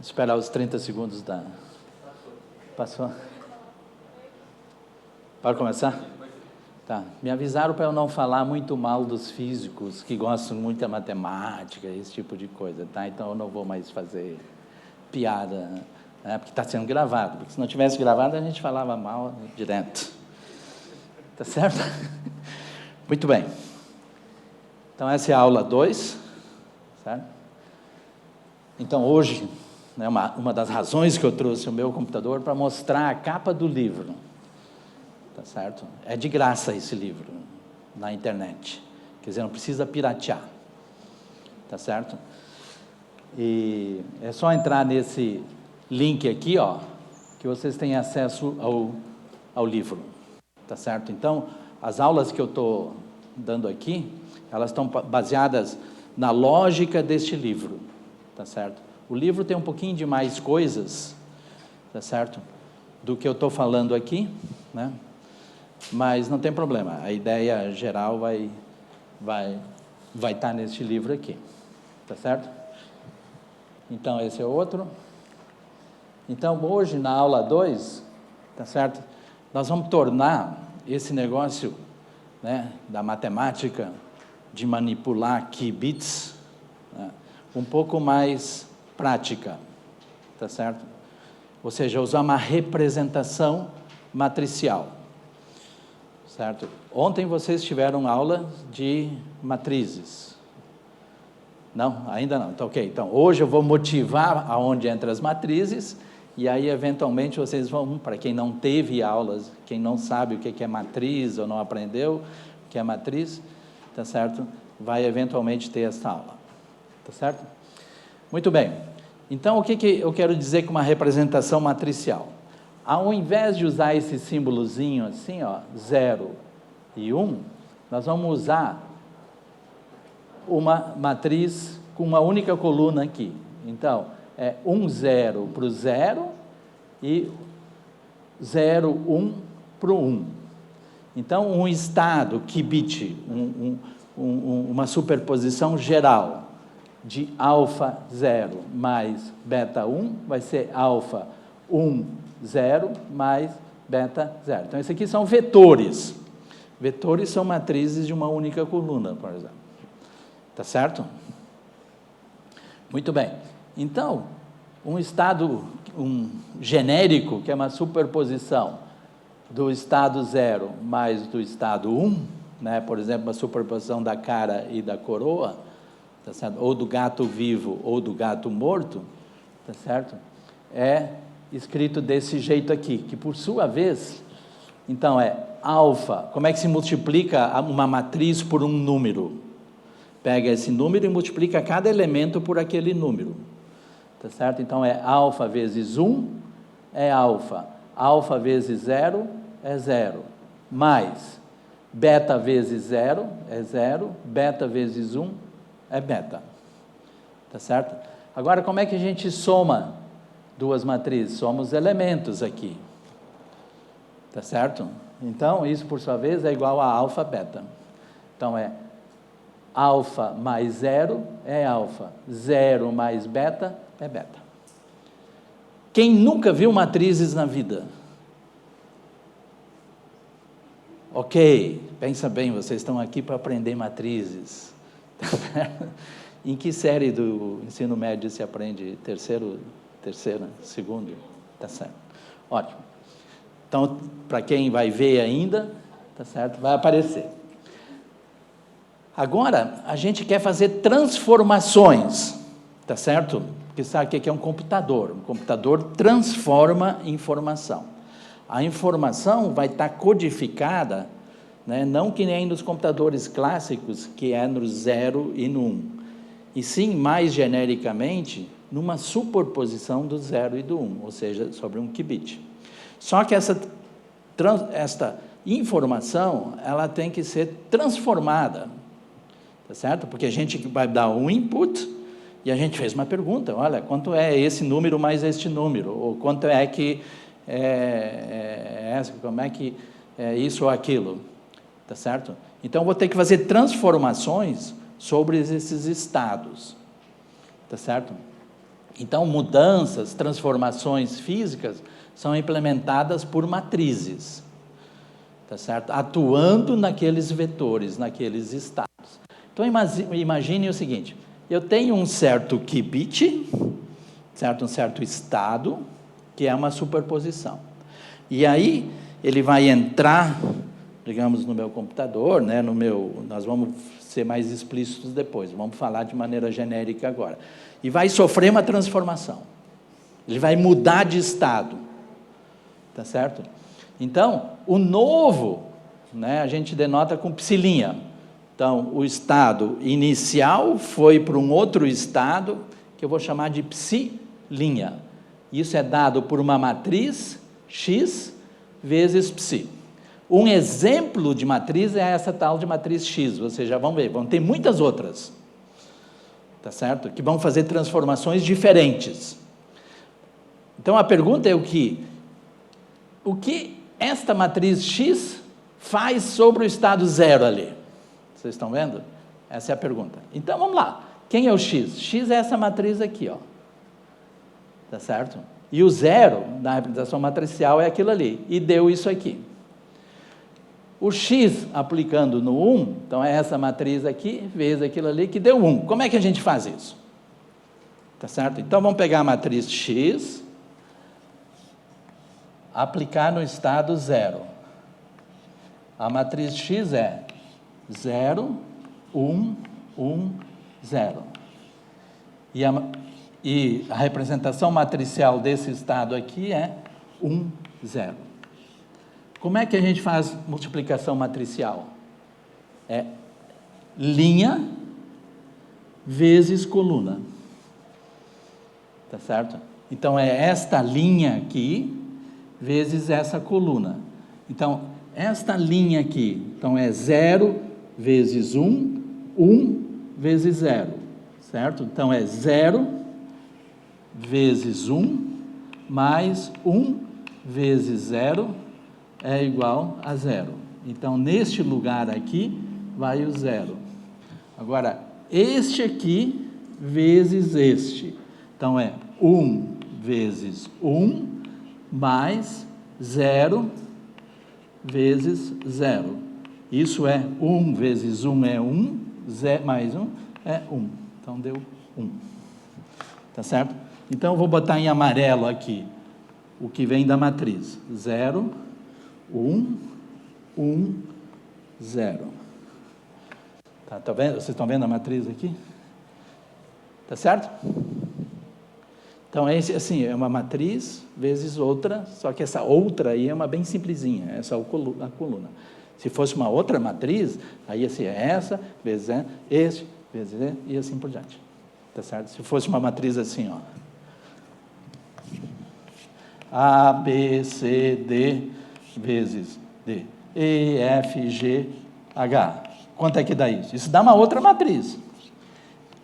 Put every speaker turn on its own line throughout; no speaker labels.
Esperar os 30 segundos da... Passou? Pode começar? Tá. Me avisaram para eu não falar muito mal dos físicos, que gostam muito da matemática, esse tipo de coisa, tá? Então eu não vou mais fazer piada, né? Porque está sendo gravado. Porque se não tivesse gravado, a gente falava mal direto. Tá certo? Muito bem. Então essa é a aula 2, certo? Então hoje, né, uma das razões que eu trouxe o meu computador para mostrar a capa do livro, tá certo? É de graça esse livro na internet, quer dizer, não precisa piratear, tá certo? E é só entrar nesse link aqui, ó, que vocês têm acesso ao livro, tá certo? Então, as aulas que eu estou dando aqui, elas estão baseadas na lógica deste livro, tá certo? O livro tem um pouquinho de mais coisas, tá certo? Do que eu estou falando aqui, né? Mas não tem problema, a ideia geral vai estar neste livro aqui, tá certo? Então, esse é outro. Então, hoje, na aula 2, tá certo? Nós vamos tornar esse negócio, né, da matemática, de manipular qubits, né, um pouco mais prática, tá certo? Ou seja, usar uma representação matricial, certo? Ontem vocês tiveram aula de matrizes. Não? Ainda não. Então, ok. Então, hoje eu vou motivar aonde entra as matrizes, e aí, eventualmente, vocês vão, para quem não teve aulas, quem não sabe o que é matriz, ou não aprendeu o que é matriz, tá certo? Vai, eventualmente, ter essa aula. Tá certo? Muito bem. Então, o que eu quero dizer com uma representação matricial? Ao invés de usar esse símbolozinho assim, ó, 0 e 1, nós vamos usar uma matriz com uma única coluna aqui. Então, é 1, 0 para o 0 e 0, 1 para o 1. Então, um estado qubit, uma superposição geral de alfa 0 mais beta 1, vai ser alfa 1, 0 mais beta 0. Então, esses aqui são vetores. Vetores são matrizes de uma única coluna, por exemplo. Tá certo? Muito bem. Então, um estado genérico, que é uma superposição do estado 0 mais do estado 1, né? Por exemplo, a superposição da cara e da coroa, tá certo? Ou do gato vivo ou do gato morto, tá certo? É escrito desse jeito aqui, que por sua vez, então é alfa. Como é que se multiplica uma matriz por um número? Pega esse número e multiplica cada elemento por aquele número, tá certo? Então é alfa vezes 1 é alfa, alfa vezes 0 é 0, mais beta vezes 0 é 0, beta vezes 1 é beta, tá certo? Agora, como é que a gente soma duas matrizes? Soma os elementos aqui, tá certo? Então, isso por sua vez é igual a alfa beta. Então é alfa mais 0 é alfa, 0 mais beta é beta. Quem nunca viu matrizes na vida? Ok, pensa bem, vocês estão aqui para aprender matrizes. Em que série do ensino médio se aprende terceira, segundo? Tá certo, ótimo. Então, para quem vai ver ainda, tá certo, vai aparecer. Agora, a gente quer fazer transformações, tá certo? Porque sabe o que é um computador? Um computador transforma informação. A informação vai estar codificada, né, não que nem nos computadores clássicos, que é no 0 e no 1, e sim, mais genericamente, numa superposição do 0 e do 1, ou seja, sobre um qubit. Só que esta informação, ela tem que ser transformada, tá certo? Porque a gente vai dar um input e a gente fez uma pergunta, olha, quanto é esse número mais este número? Ou quanto é que como é que é isso ou aquilo? Tá certo? Então, vou ter que fazer transformações sobre esses estados, tá certo? Então, mudanças, transformações físicas são implementadas por matrizes, tá certo? Atuando naqueles vetores, naqueles estados. Então, imagine o seguinte, eu tenho um certo qubit, certo? Um certo estado, que é uma superposição. E aí, ele vai entrar, digamos, no meu computador, né? Nós vamos ser mais explícitos depois, vamos falar de maneira genérica agora. E vai sofrer uma transformação. Ele vai mudar de estado. Tá certo? Então, o novo, né, a gente denota com psilinha. Então, o estado inicial foi para um outro estado, que eu vou chamar de psilinha. Isso é dado por uma matriz x vezes psi. Um exemplo de matriz é essa tal de matriz x, vocês já vão ver, vão ter muitas outras. Tá certo? Que vão fazer transformações diferentes. Então, a pergunta é o que esta matriz X faz sobre o estado zero ali? Vocês estão vendo? Essa é a pergunta. Então, vamos lá. Quem é o X? X é essa matriz aqui, ó. Tá certo? E o zero, na representação matricial, é aquilo ali. E deu isso aqui. O X aplicando no 1, então é essa matriz aqui, vezes aquilo ali, que deu 1. Como é que a gente faz isso? Tá certo? Então, vamos pegar a matriz X, aplicar no estado 0. A matriz X é 0, 1, 1, 0. E a representação matricial desse estado aqui é 1, 0. Como é que a gente faz multiplicação matricial? É linha vezes coluna. Tá certo? Então, é esta linha aqui vezes essa coluna. Então, esta linha aqui, então é 0 vezes 1, 1 vezes 0, certo? Então, é 0 vezes 1 mais 1 vezes 0 é igual a 0. Então, neste lugar aqui, vai o 0. Agora, este aqui vezes este. Então, é 1 vezes 1 mais 0 vezes 0. Isso é 1 vezes 1 é 1, mais 1 é 1. Então, deu 1. Tá certo? Então, eu vou botar em amarelo aqui o que vem da matriz. 0, 1, 1, 0. Tá vendo? Vocês estão vendo a matriz aqui? Tá certo? Então, assim, é uma matriz vezes outra, só que essa outra aí é uma bem simplesinha, essa é a coluna. Se fosse uma outra matriz, aí assim, é essa, vezes este, vezes e assim por diante. Tá certo? Se fosse uma matriz assim, ó. A, B, C, D, vezes D. E, F, G, H. Quanto é que dá isso? Isso dá uma outra matriz.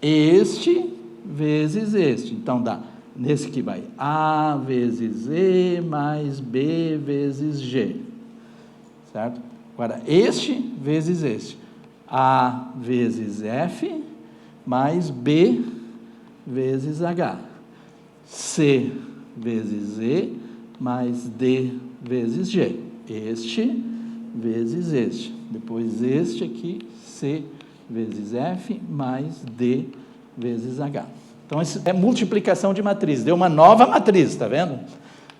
Este vezes este. Então, dá... Nesse que vai A vezes E mais B vezes G, certo? Agora, este vezes este. A vezes F mais B vezes H. C vezes E mais D vezes G. Este vezes este. Depois este aqui, C vezes F mais D vezes H. Então, isso é multiplicação de matriz, deu uma nova matriz, está vendo?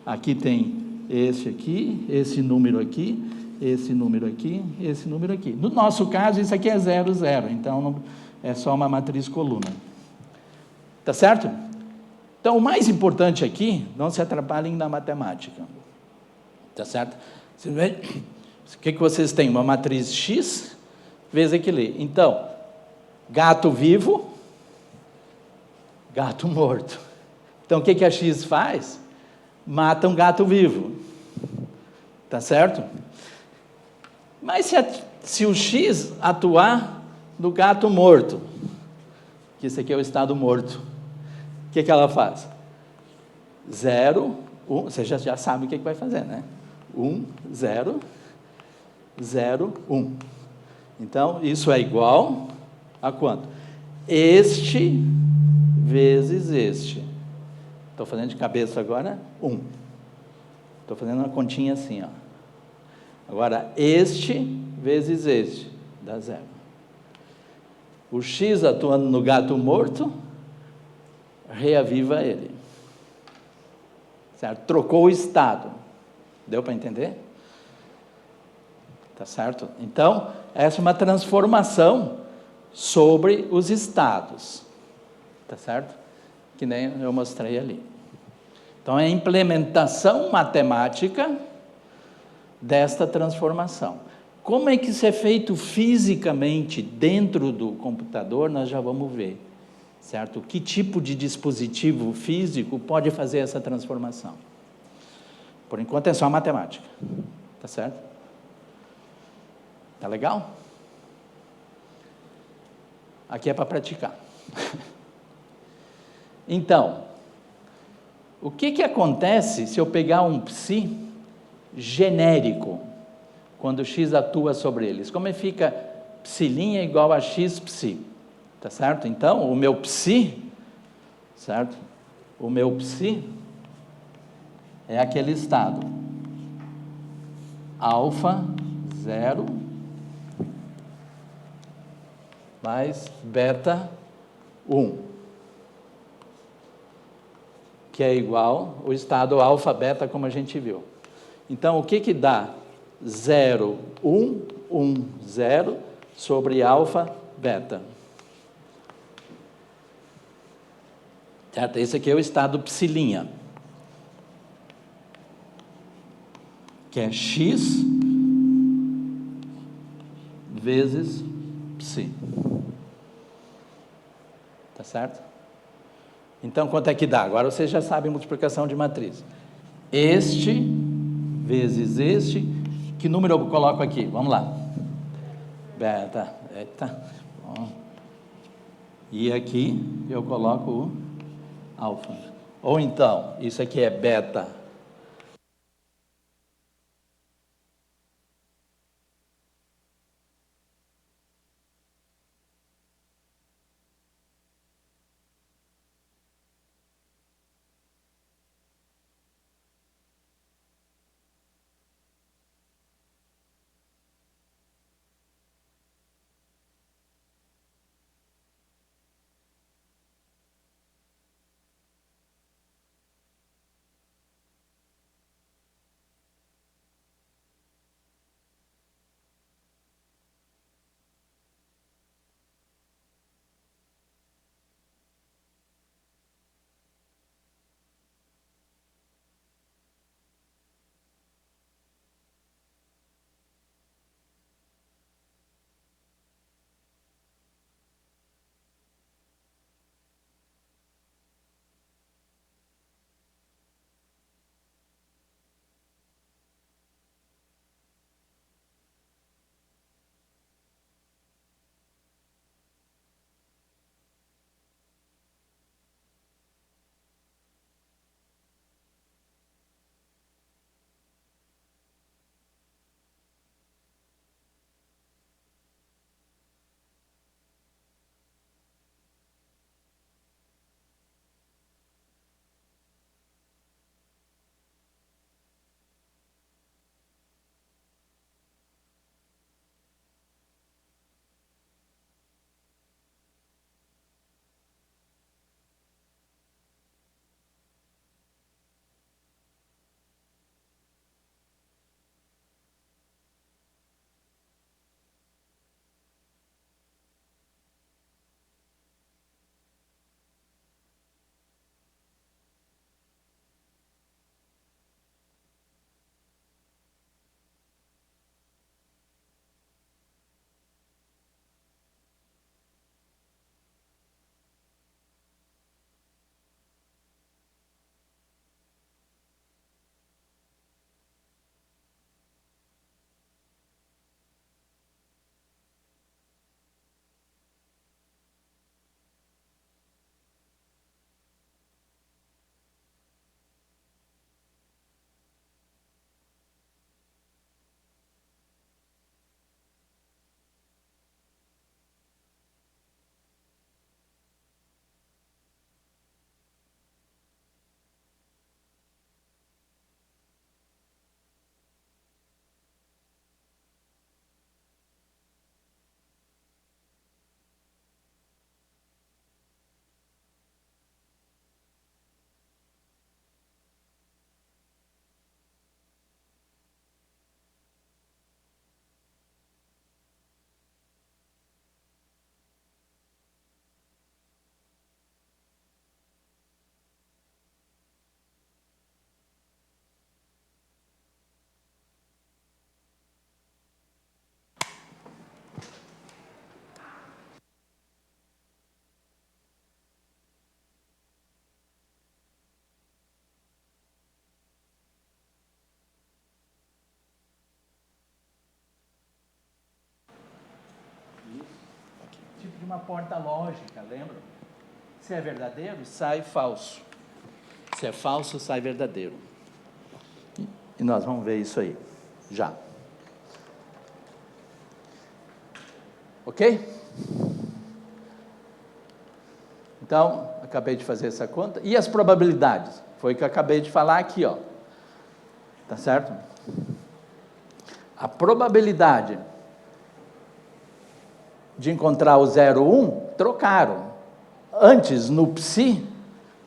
Aqui tem esse aqui, esse número aqui, esse número aqui, esse número aqui. No nosso caso, isso aqui é 0, 0, então não, é só uma matriz coluna. Tá certo? Então, o mais importante aqui, não se atrapalhem na matemática. Tá certo? O que vocês têm? Uma matriz X vezes aquilo ali. Então, gato vivo, gato morto. Então, o que a X faz? Mata um gato vivo. Tá certo? Mas se o X atuar no gato morto, que esse aqui é o estado morto, o que ela faz? 0, 1, você já sabe o que vai fazer, né? 1, 0, 0, 1. Então, isso é igual a quanto? Este vezes este. Estou fazendo de cabeça agora, 1. Estou fazendo uma continha assim, ó. Agora, este vezes este, dá 0. O X atuando no gato morto, reaviva ele. Certo? Trocou o estado. Deu para entender? Tá certo? Então, essa é uma transformação sobre os estados. Tá certo? Que nem eu mostrei ali. Então, é a implementação matemática desta transformação. Como é que isso é feito fisicamente dentro do computador, nós já vamos ver. Certo? Que tipo de dispositivo físico pode fazer essa transformação? Por enquanto é só matemática. Tá certo? Tá legal? Aqui é para praticar. Então, o que acontece se eu pegar um psi genérico, quando x atua sobre eles? Como é que fica psi' igual a x psi? Tá certo? Então, o meu psi, certo? O meu psi é aquele estado alfa 0 mais beta 1, que é igual o estado alfa beta, como a gente viu. Então, o que dá 0, 1, 1, 0 sobre alfa beta? Certo? Esse aqui é o estado psi', que é x vezes psi. Tá certo? Então, quanto é que dá? Agora vocês já sabem multiplicação de matriz. Este vezes este. Que número eu coloco aqui? Vamos lá. Beta. Eita. Bom. E aqui eu coloco o alfa. Ou então, isso aqui é beta uma porta lógica, lembra? Se é verdadeiro, sai falso. Se é falso, sai verdadeiro. E nós vamos ver isso aí, já. Ok? Então, acabei de fazer essa conta. E as probabilidades? Foi o que eu acabei de falar aqui, ó. Tá certo? A probabilidade de encontrar o 0, 1, trocaram. Antes, no psi,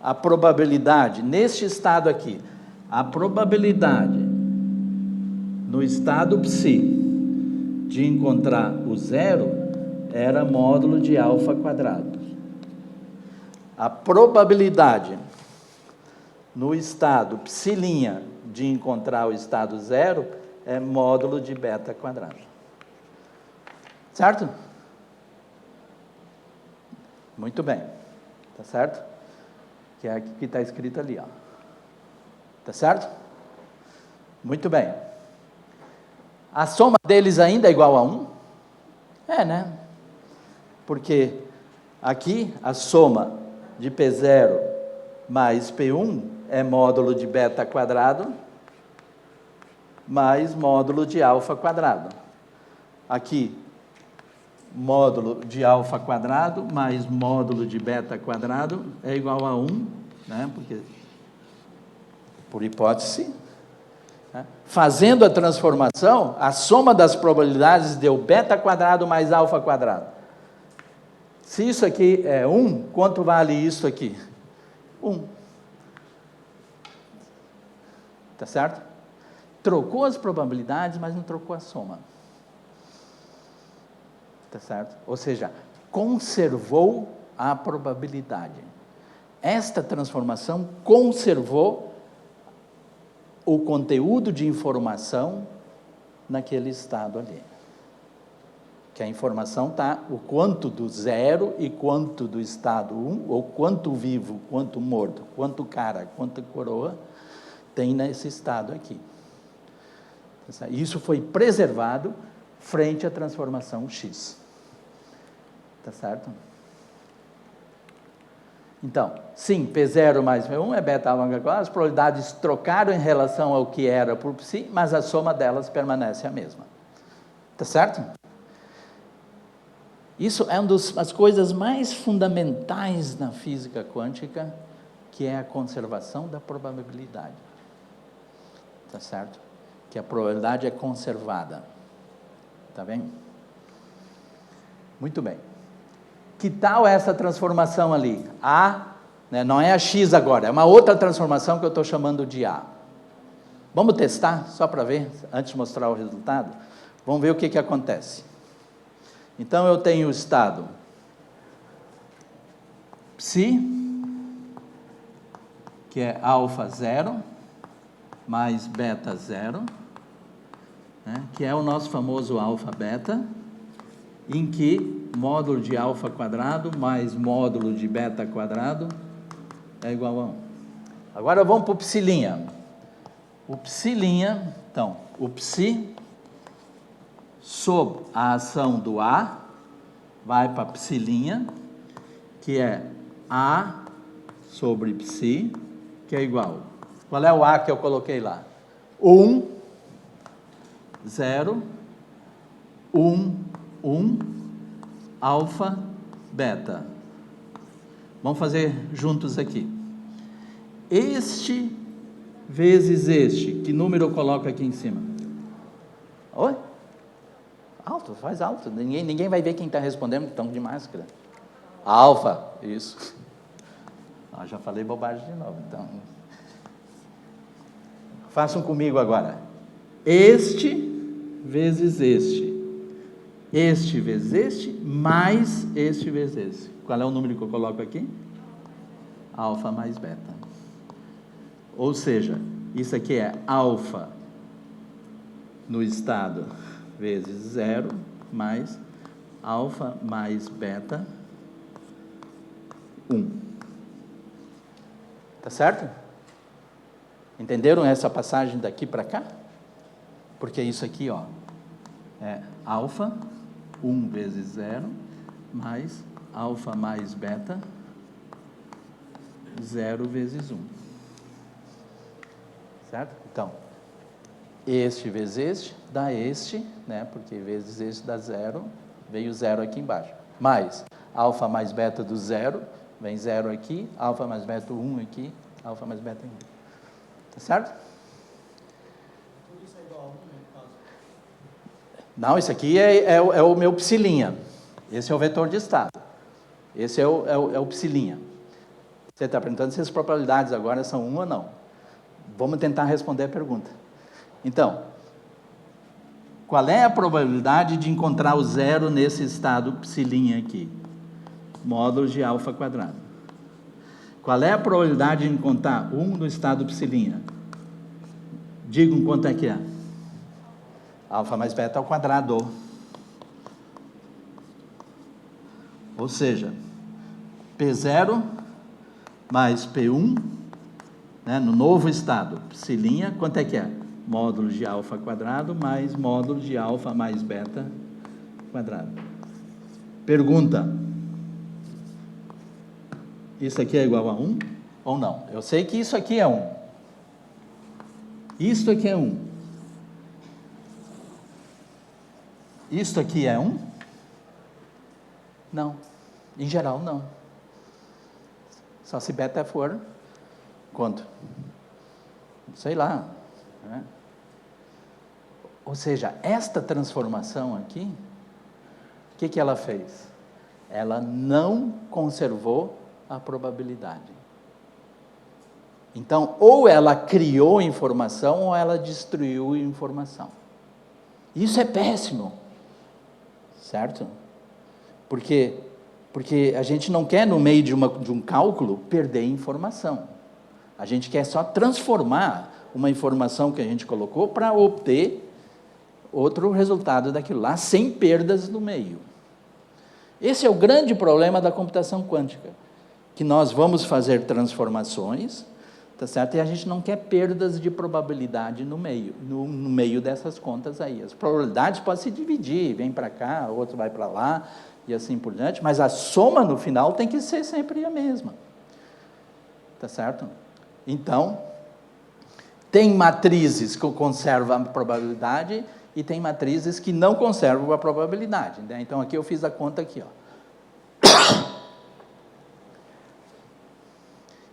a probabilidade, neste estado aqui, a probabilidade no estado psi de encontrar o 0 era módulo de alfa quadrado. A probabilidade no estado psi' de encontrar o estado 0 é módulo de beta quadrado. Certo? Muito bem. Tá certo? Que é aqui que está escrito ali, ó. Tá certo? Muito bem. A soma deles ainda é igual a 1? É, né? Porque aqui a soma de P0 mais P1 é módulo de beta quadrado mais módulo de alfa quadrado. Aqui, módulo de alfa quadrado mais módulo de beta quadrado é igual a 1, né? Porque, por hipótese, né? Fazendo a transformação, a soma das probabilidades deu beta quadrado mais alfa quadrado. Se isso aqui é 1, quanto vale isso aqui? 1. Tá certo? Trocou as probabilidades, mas não trocou a soma. Tá certo? Ou seja, conservou a probabilidade. Esta transformação conservou o conteúdo de informação naquele estado ali. Que a informação está o quanto do 0 e quanto do estado 1, ou quanto vivo, quanto morto, quanto cara, quanto coroa, tem nesse estado aqui. Isso foi preservado frente à transformação X. Tá certo? Então, sim, P0 mais P1 é beta alfa quadrado, as probabilidades trocaram em relação ao que era por psi, mas a soma delas permanece a mesma. Tá certo? Isso é uma das coisas mais fundamentais na física quântica, que é a conservação da probabilidade. Tá certo? Que a probabilidade é conservada. Tá bem? Muito bem. Que tal essa transformação ali? A, né, não é a X agora, é uma outra transformação que eu estou chamando de A. Vamos testar, só para ver, antes de mostrar o resultado? Vamos ver o que acontece. Então, eu tenho o estado psi, que é alfa 0, mais beta 0, né, que é o nosso famoso alfa beta, em que módulo de alfa quadrado mais módulo de beta quadrado é igual a 1. Agora vamos para o psi'. O psi', então, o psi, sob a ação do A, vai para psi', que é A sobre psi, que é igual. Qual é o A que eu coloquei lá? 1, 0, 1, 1, alfa, beta. Vamos fazer juntos aqui. Este vezes este. Que número eu coloco aqui em cima? Oi? Alto, faz alto. Ninguém vai ver quem está respondendo, estão de máscara. Alfa, isso. Já falei bobagem de novo, então. Façam comigo agora. Este vezes este. Este vezes este, mais este vezes este. Qual é o número que eu coloco aqui? Alfa mais beta. Ou seja, isso aqui é alfa no estado vezes 0, mais alfa mais beta 1. Tá certo? Entenderam essa passagem daqui para cá? Porque isso aqui, ó, é alfa 1 vezes 0, mais alfa mais beta, 0 vezes 1. Certo? Então, este vezes este dá este, né? Porque vezes este dá 0, veio 0 aqui embaixo. Mais alfa mais beta do 0, vem 0 aqui, alfa mais beta 1 aqui, alfa mais beta 1. Tá certo?
Tudo isso é igual a 1, né, no caso?
Não, isso aqui é o meu psilinha. Esse é o vetor de estado. Esse é o psilinha. Você está perguntando se as probabilidades agora são 1 ou não. Vamos tentar responder a pergunta. Então, qual é a probabilidade de encontrar o zero nesse estado psilinha aqui? Módulo de alfa quadrado. Qual é a probabilidade de encontrar 1 no estado psilinha? Digam quanto é que é. Alfa mais beta ao quadrado. Ou seja, P0 mais P1, né, no novo estado, psilinha, quanto é que é? Módulo de alfa quadrado mais módulo de alfa mais beta quadrado. Pergunta: isso aqui é igual a 1 ou não? Eu sei que isso aqui é 1. Isto aqui é 1. Isto aqui é 1? Não. Em geral, não. Só se beta for quanto? Sei lá. Né? Ou seja, esta transformação aqui, o que ela fez? Ela não conservou a probabilidade. Então, ou ela criou informação, ou ela destruiu informação. Isso é péssimo. Certo? Porque a gente não quer, no meio de um cálculo, perder informação. A gente quer só transformar uma informação que a gente colocou para obter outro resultado daquilo lá, sem perdas no meio. Esse é o grande problema da computação quântica, que nós vamos fazer transformações, tá certo? E a gente não quer perdas de probabilidade no meio dessas contas aí. As probabilidades podem se dividir, vem para cá, outro vai para lá, e assim por diante, mas a soma no final tem que ser sempre a mesma. Tá certo? Então, tem matrizes que conservam a probabilidade e tem matrizes que não conservam a probabilidade. Né? Então, aqui eu fiz a conta aqui, ó.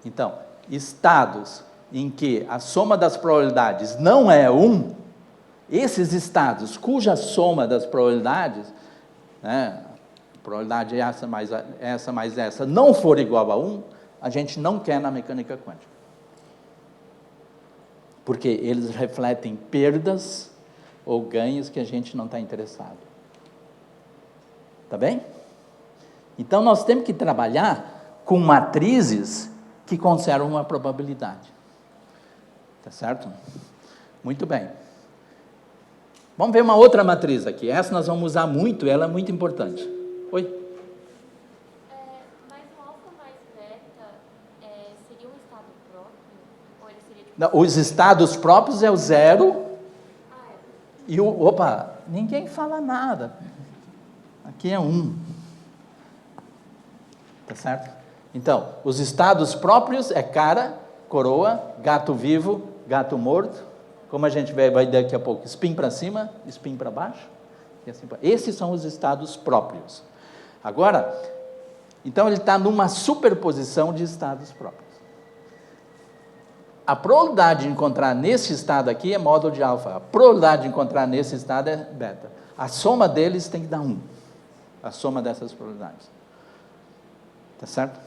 Então, estados em que a soma das probabilidades não é 1, esses estados cuja soma das probabilidades, né, probabilidade essa mais essa, não for igual a 1, a gente não quer na mecânica quântica. Porque eles refletem perdas ou ganhos que a gente não está interessado. Tá bem? Então, nós temos que trabalhar com matrizes que conservam a probabilidade. Tá certo? Muito bem. Vamos ver uma outra matriz aqui. Essa nós vamos usar muito, ela é muito importante. Oi?
Mas o alfa mais beta seria um estado próprio? Ou ele seria tipo...
Não, os estados próprios é o 0
Ah, é.
e o... Opa, ninguém fala nada. Aqui é 1. Tá certo? Então, os estados próprios é cara, coroa, gato vivo, gato morto. Como a gente vai daqui a pouco, spin para cima, spin para baixo. E assim, esses são os estados próprios. Agora, então ele está numa superposição de estados próprios. A probabilidade de encontrar nesse estado aqui é módulo de alfa. A probabilidade de encontrar nesse estado é beta. A soma deles tem que dar 1. A soma dessas probabilidades. Tá certo?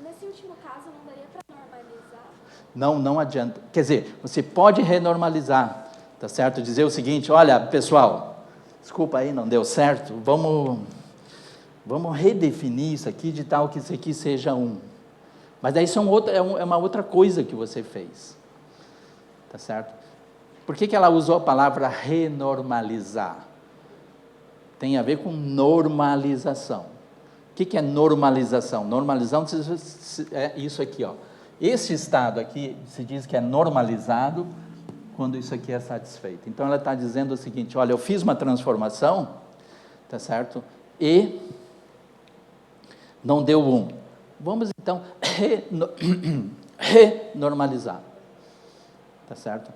Nesse último caso, não daria para normalizar?
Não adianta. Quer dizer, você pode renormalizar, tá certo? Dizer o seguinte: olha, pessoal, desculpa aí, não deu certo, vamos redefinir isso aqui de tal que isso aqui seja 1. Mas daí isso é uma outra coisa que você fez, tá certo? Por que ela usou a palavra renormalizar? Tem a ver com normalização. O que é normalização? Normalização é isso aqui, ó. Esse estado aqui se diz que é normalizado quando isso aqui é satisfeito. Então ela está dizendo o seguinte: olha, eu fiz uma transformação, tá certo? E Não deu 1. Vamos, então, renormalizar. Tá certo?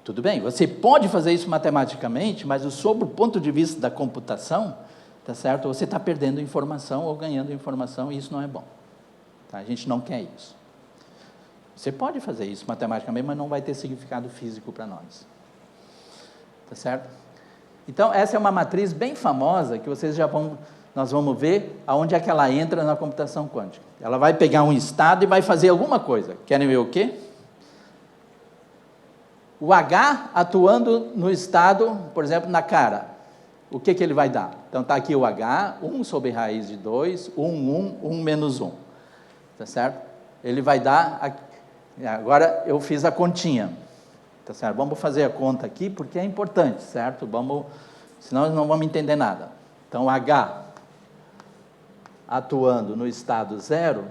Tudo bem, você pode fazer isso matematicamente, mas sob o ponto de vista da computação, tá certo? Você está perdendo informação ou ganhando informação, e isso não é bom. Tá? A gente não quer isso. Você pode fazer isso matematicamente, mas não vai ter significado físico para nós. Tá certo? Então, essa é uma matriz bem famosa, que nós vamos ver aonde é que ela entra na computação quântica. Ela vai pegar um estado e vai fazer alguma coisa. Querem ver o quê? O H atuando no estado, por exemplo, na cara. O que ele vai dar? Então, está aqui o H, 1 sobre raiz de 2, 1 menos 1. Tá certo? Ele vai dar... Agora, eu fiz a continha. Tá certo? Vamos fazer a conta aqui, porque é importante, certo? Senão não vamos entender nada. Então, H atuando no estado 0,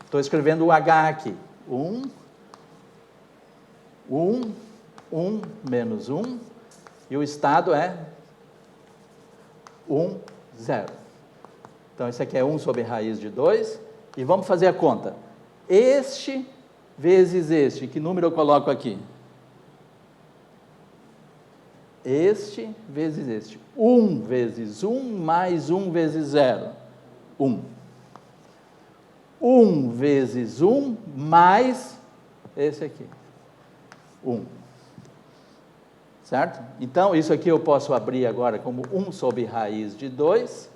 estou escrevendo o H aqui. 1 menos 1, e o estado é 1, 0. Então, esse aqui é 1 sobre raiz de 2, e vamos fazer a conta. Este vezes este, que número eu coloco aqui? Este vezes este. 1 vezes 1 mais 1 vezes 0. 1. 1 vezes 1 mais esse aqui. 1. Certo? Então, isso aqui eu posso abrir agora como 1 sobre raiz de 2.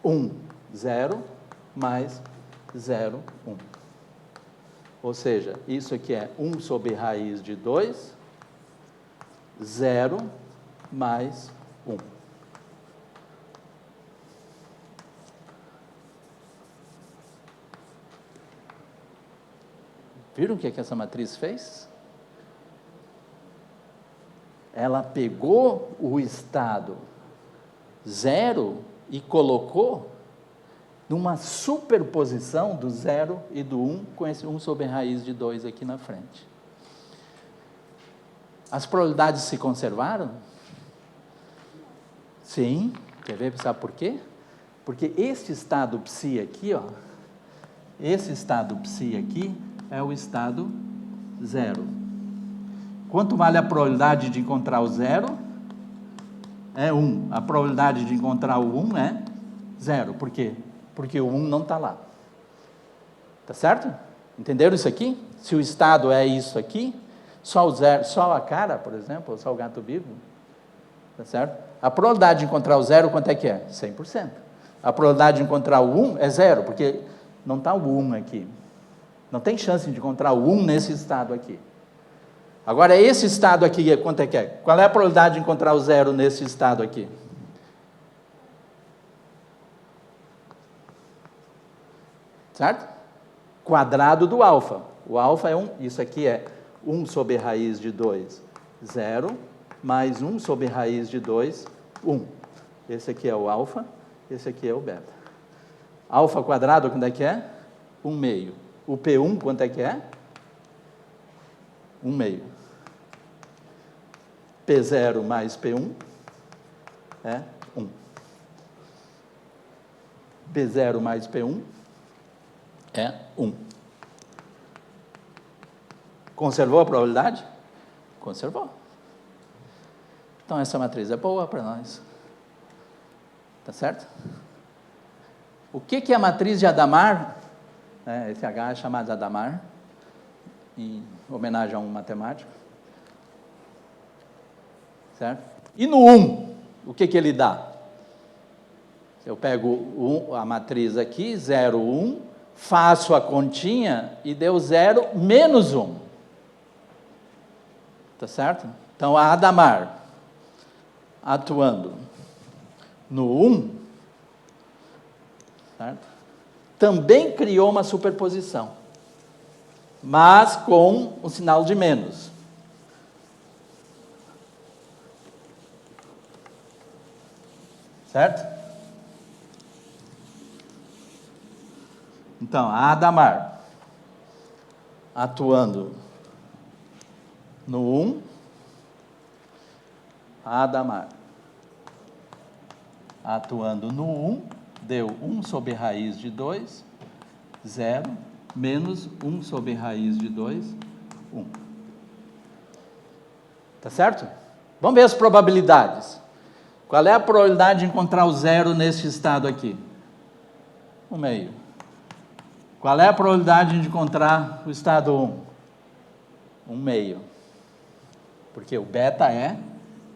1, 0, mais 0, 1. Ou seja, isso aqui é 1 sobre raiz de 2, 0, mais 1. Viram o que essa matriz fez? Ela pegou o estado 0 e colocou numa superposição do 0 e do 1, com esse 1 sobre raiz de 2 aqui na frente. As probabilidades se conservaram? Sim. Quer ver, sabe por quê? Porque este estado psi aqui, ó, esse estado psi aqui é o estado 0. Quanto vale a probabilidade de encontrar o 0? É 1. A probabilidade de encontrar o 1 é 0. Por quê? Porque o 1 não está lá. Tá certo? Entenderam isso aqui? Se o estado é isso aqui, só o 0, só a cara, por exemplo, ou só o gato vivo, tá certo? A probabilidade de encontrar o 0, quanto é que é? 100%. A probabilidade de encontrar o 1 é 0, porque não está o 1 aqui. Não tem chance de encontrar o 1 nesse estado aqui. Agora, esse estado aqui, quanto é que é? Qual é a probabilidade de encontrar o 0 nesse estado aqui? Certo? Quadrado do alfa. O alfa é 1, isso aqui é 1 sobre raiz de 2, 0, mais 1 sobre raiz de 2, 1. Esse aqui é o alfa, esse aqui é o beta. Alfa quadrado, quanto é que é? 1 meio. O P1, quanto é que é? 1 meio. P0 mais P1 é 1. P0 mais P1 é 1. Conservou a probabilidade? Conservou. Então, essa matriz é boa para nós. Tá certo? O que é a matriz de Hadamard? Esse H é chamado de Hadamard, em homenagem a um matemático. Certo? E no 1, o que ele dá? Eu pego a matriz aqui, 0, 1, faço a continha e deu 0 menos 1. Tá certo? Então, a Hadamard, atuando no 1, certo? Também criou uma superposição, mas com o sinal de menos. Certo? Então, a Hadamard, atuando no 1, a Hadamard, atuando no 1, deu 1 sobre raiz de 2, 0, menos 1 sobre raiz de 2, 1. Tá certo? Vamos ver as probabilidades. Qual é a probabilidade de encontrar o zero nesse estado aqui? 1/2. Qual é a probabilidade de encontrar o estado 1? 1/2. Porque o beta é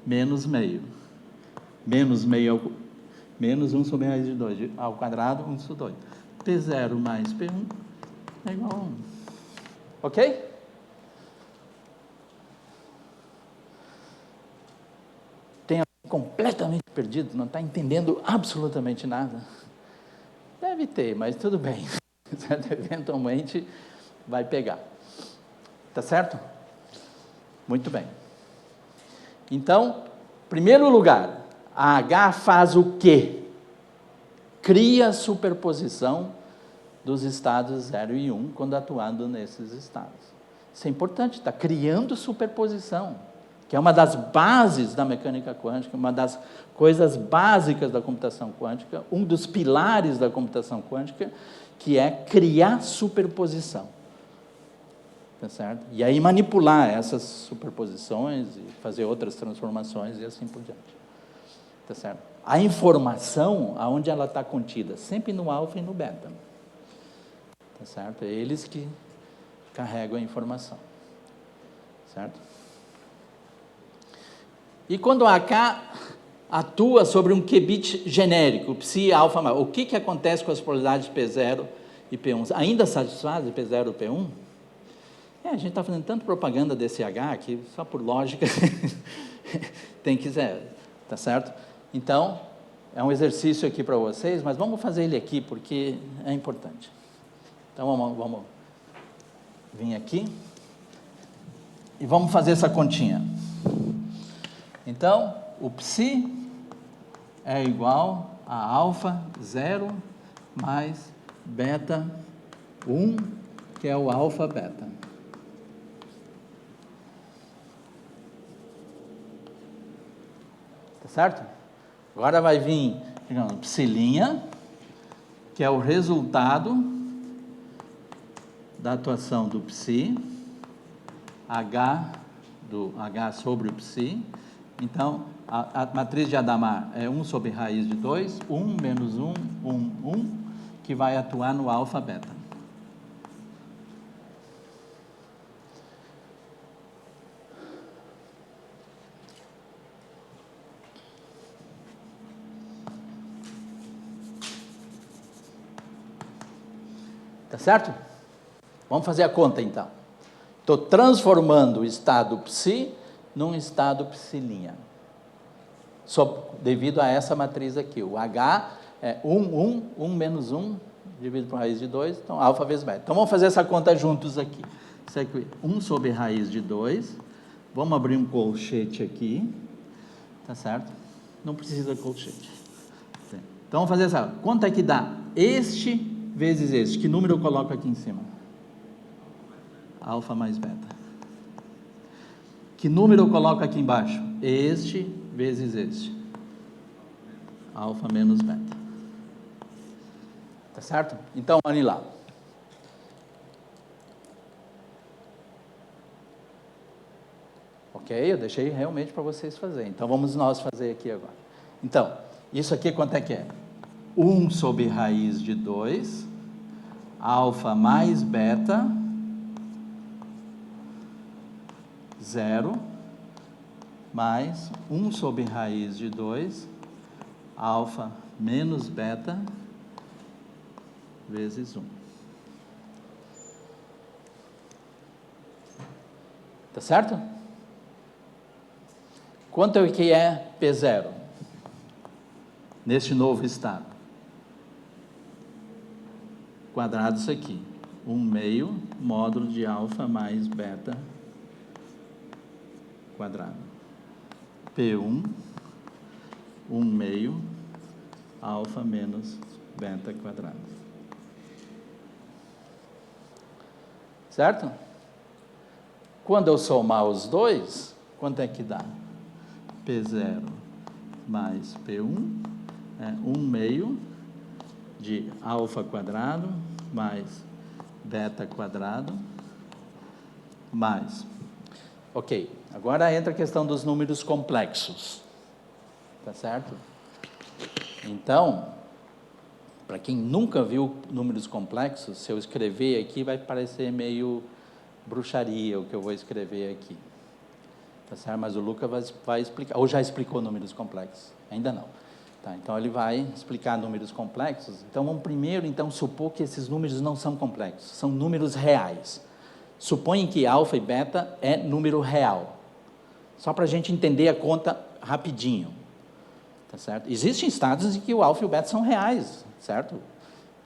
menos meio. Menos meio, menos 1 sobre raiz de 2 ao quadrado, 1 sobre 2. P0 mais P1 é igual a 1. Ok? Tem alguém completamente perdido, não está entendendo absolutamente nada? Deve ter, mas tudo bem. Eventualmente vai pegar. Tá certo? Muito bem. Então, primeiro lugar, a H faz o quê? Cria superposição dos estados 0 e 1 quando atuando nesses estados. Isso é importante, está criando superposição, que é uma das bases da mecânica quântica, uma das coisas básicas da computação quântica, um dos pilares da computação quântica, que é criar superposição. Tá certo? E aí manipular essas superposições e fazer outras transformações e assim por diante. Tá certo? A informação, aonde ela está contida? Sempre no alfa e no beta. Tá certo? É eles que carregam a informação. Certo? E quando a K atua sobre um qubit genérico, psi alfa, o que acontece com as probabilidades P0 e P1? Ainda satisfazem P0 e P1? A gente está fazendo tanta propaganda desse H que só por lógica tem que ser, tá certo? Então, é um exercício aqui para vocês, mas vamos fazer ele aqui porque é importante. Então, vamos vir aqui e vamos fazer essa continha. Então, o psi é igual a alfa 0 mais beta 1, que é o alfa beta. Tá certo? Agora vai vir, digamos, psilinha, que é o resultado da atuação do psi, H sobre o psi. Então, a matriz de Hadamard é 1 sobre raiz de 2, 1 menos 1, 1, 1, que vai atuar no alfa beta. Tá certo? Vamos fazer a conta, então. Estou transformando o estado psi num estado psilinha. Devido a essa matriz aqui. O H é 1 menos 1, dividido por raiz de 2, então alfa vezes beta. Então vamos fazer essa conta juntos aqui. Isso aqui, 1 sobre raiz de 2. Vamos abrir um colchete aqui. Tá certo? Não precisa colchete. Então vamos fazer essa. Quanto é que dá? Este vezes este. Que número eu coloco aqui em cima? Alfa mais beta. Que número eu coloco aqui embaixo? Este vezes este. Alfa menos beta. Tá certo? Então, olhem lá. Ok? Eu deixei realmente para vocês fazerem. Então, vamos nós fazer aqui agora. Então, isso aqui quanto é que é? 1 sobre raiz de 2, alfa mais beta, 0, mais 1 sobre raiz de 2, alfa menos beta, vezes 1. Tá certo? Quanto é que é P0? Neste novo estado. Quadrado isso aqui. 1/2 módulo de alfa mais beta quadrado. P1, 1/2 alfa menos beta quadrado. Certo? Quando eu somar os dois, quanto é que dá? P0 mais P1 é 1/2 de alfa quadrado mais beta quadrado mais... Ok, agora entra a questão dos números complexos, tá certo? Então, para quem nunca viu números complexos, se eu escrever aqui vai parecer meio bruxaria o que eu vou escrever aqui, tá certo? Mas o Lucas vai explicar, ou já explicou números complexos? Ainda não. Tá, então ele vai explicar números complexos. Então vamos primeiro supor que esses números não são complexos, são números reais. Suponha que alfa e beta é número real. Só para a gente entender a conta rapidinho. Tá certo? Existem estados em que o alfa e o beta são reais, certo?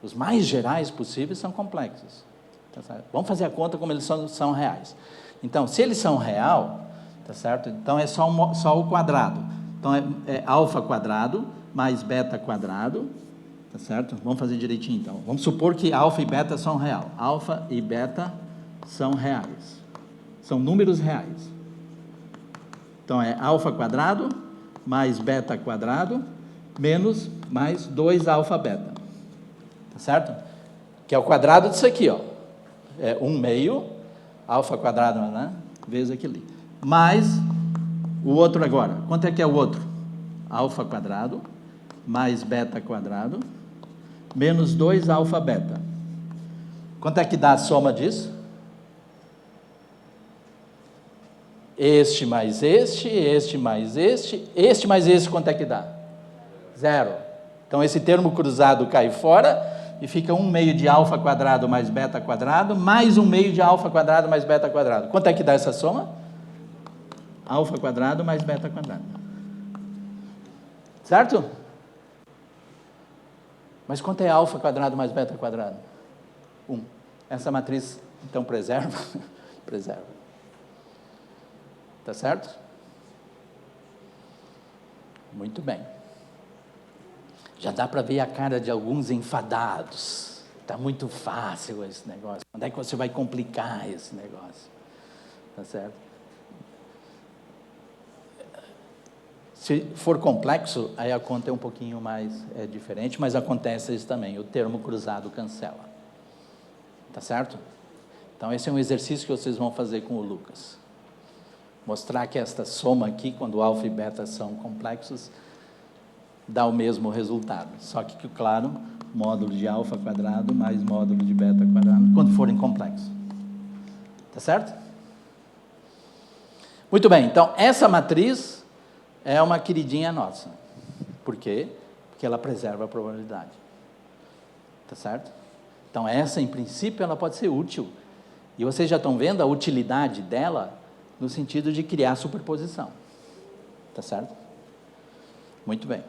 Os mais gerais possíveis são complexos. Tá certo? Vamos fazer a conta como eles são reais. Então, se eles são real, tá certo? Então é só o quadrado. Então é alfa quadrado mais beta quadrado, tá certo? Vamos fazer direitinho então. Vamos supor que alfa e beta são real. Alfa e beta são reais. São números reais. Então é alfa quadrado mais beta quadrado menos mais 2 alfa beta. Tá certo? Que é o quadrado disso aqui, ó. É 1/2 alfa quadrado, né? Vezes aquilo ali. Mais o outro agora. Quanto é que é o outro? Alfa quadrado mais beta quadrado menos 2 alfa beta. Quanto é que dá a soma disso? Este mais este mais este mais este, quanto é que dá? 0. Então esse termo cruzado cai fora e fica 1/2 de alfa quadrado mais beta quadrado, mais 1/2 de alfa quadrado mais beta quadrado. Quanto é que dá essa soma? Alfa quadrado mais beta quadrado. Certo? Mas quanto é alfa quadrado mais beta quadrado? 1. Essa matriz, então, preserva? Preserva. Tá certo? Muito bem. Já dá para ver a cara de alguns enfadados. Está muito fácil esse negócio. Onde é que você vai complicar esse negócio? Tá certo? Se for complexo, aí a conta é um pouquinho mais diferente, mas acontece isso também. O termo cruzado cancela. Tá certo? Então, esse é um exercício que vocês vão fazer com o Lucas. Mostrar que esta soma aqui, quando alfa e beta são complexos, dá o mesmo resultado. Só que, claro, módulo de alfa quadrado mais módulo de beta quadrado, quando forem complexos. Tá certo? Muito bem, então, essa matriz é uma queridinha nossa. Por quê? Porque ela preserva a probabilidade. Tá certo? Então, essa, em princípio, ela pode ser útil. E vocês já estão vendo a utilidade dela no sentido de criar superposição. Tá certo? Muito bem.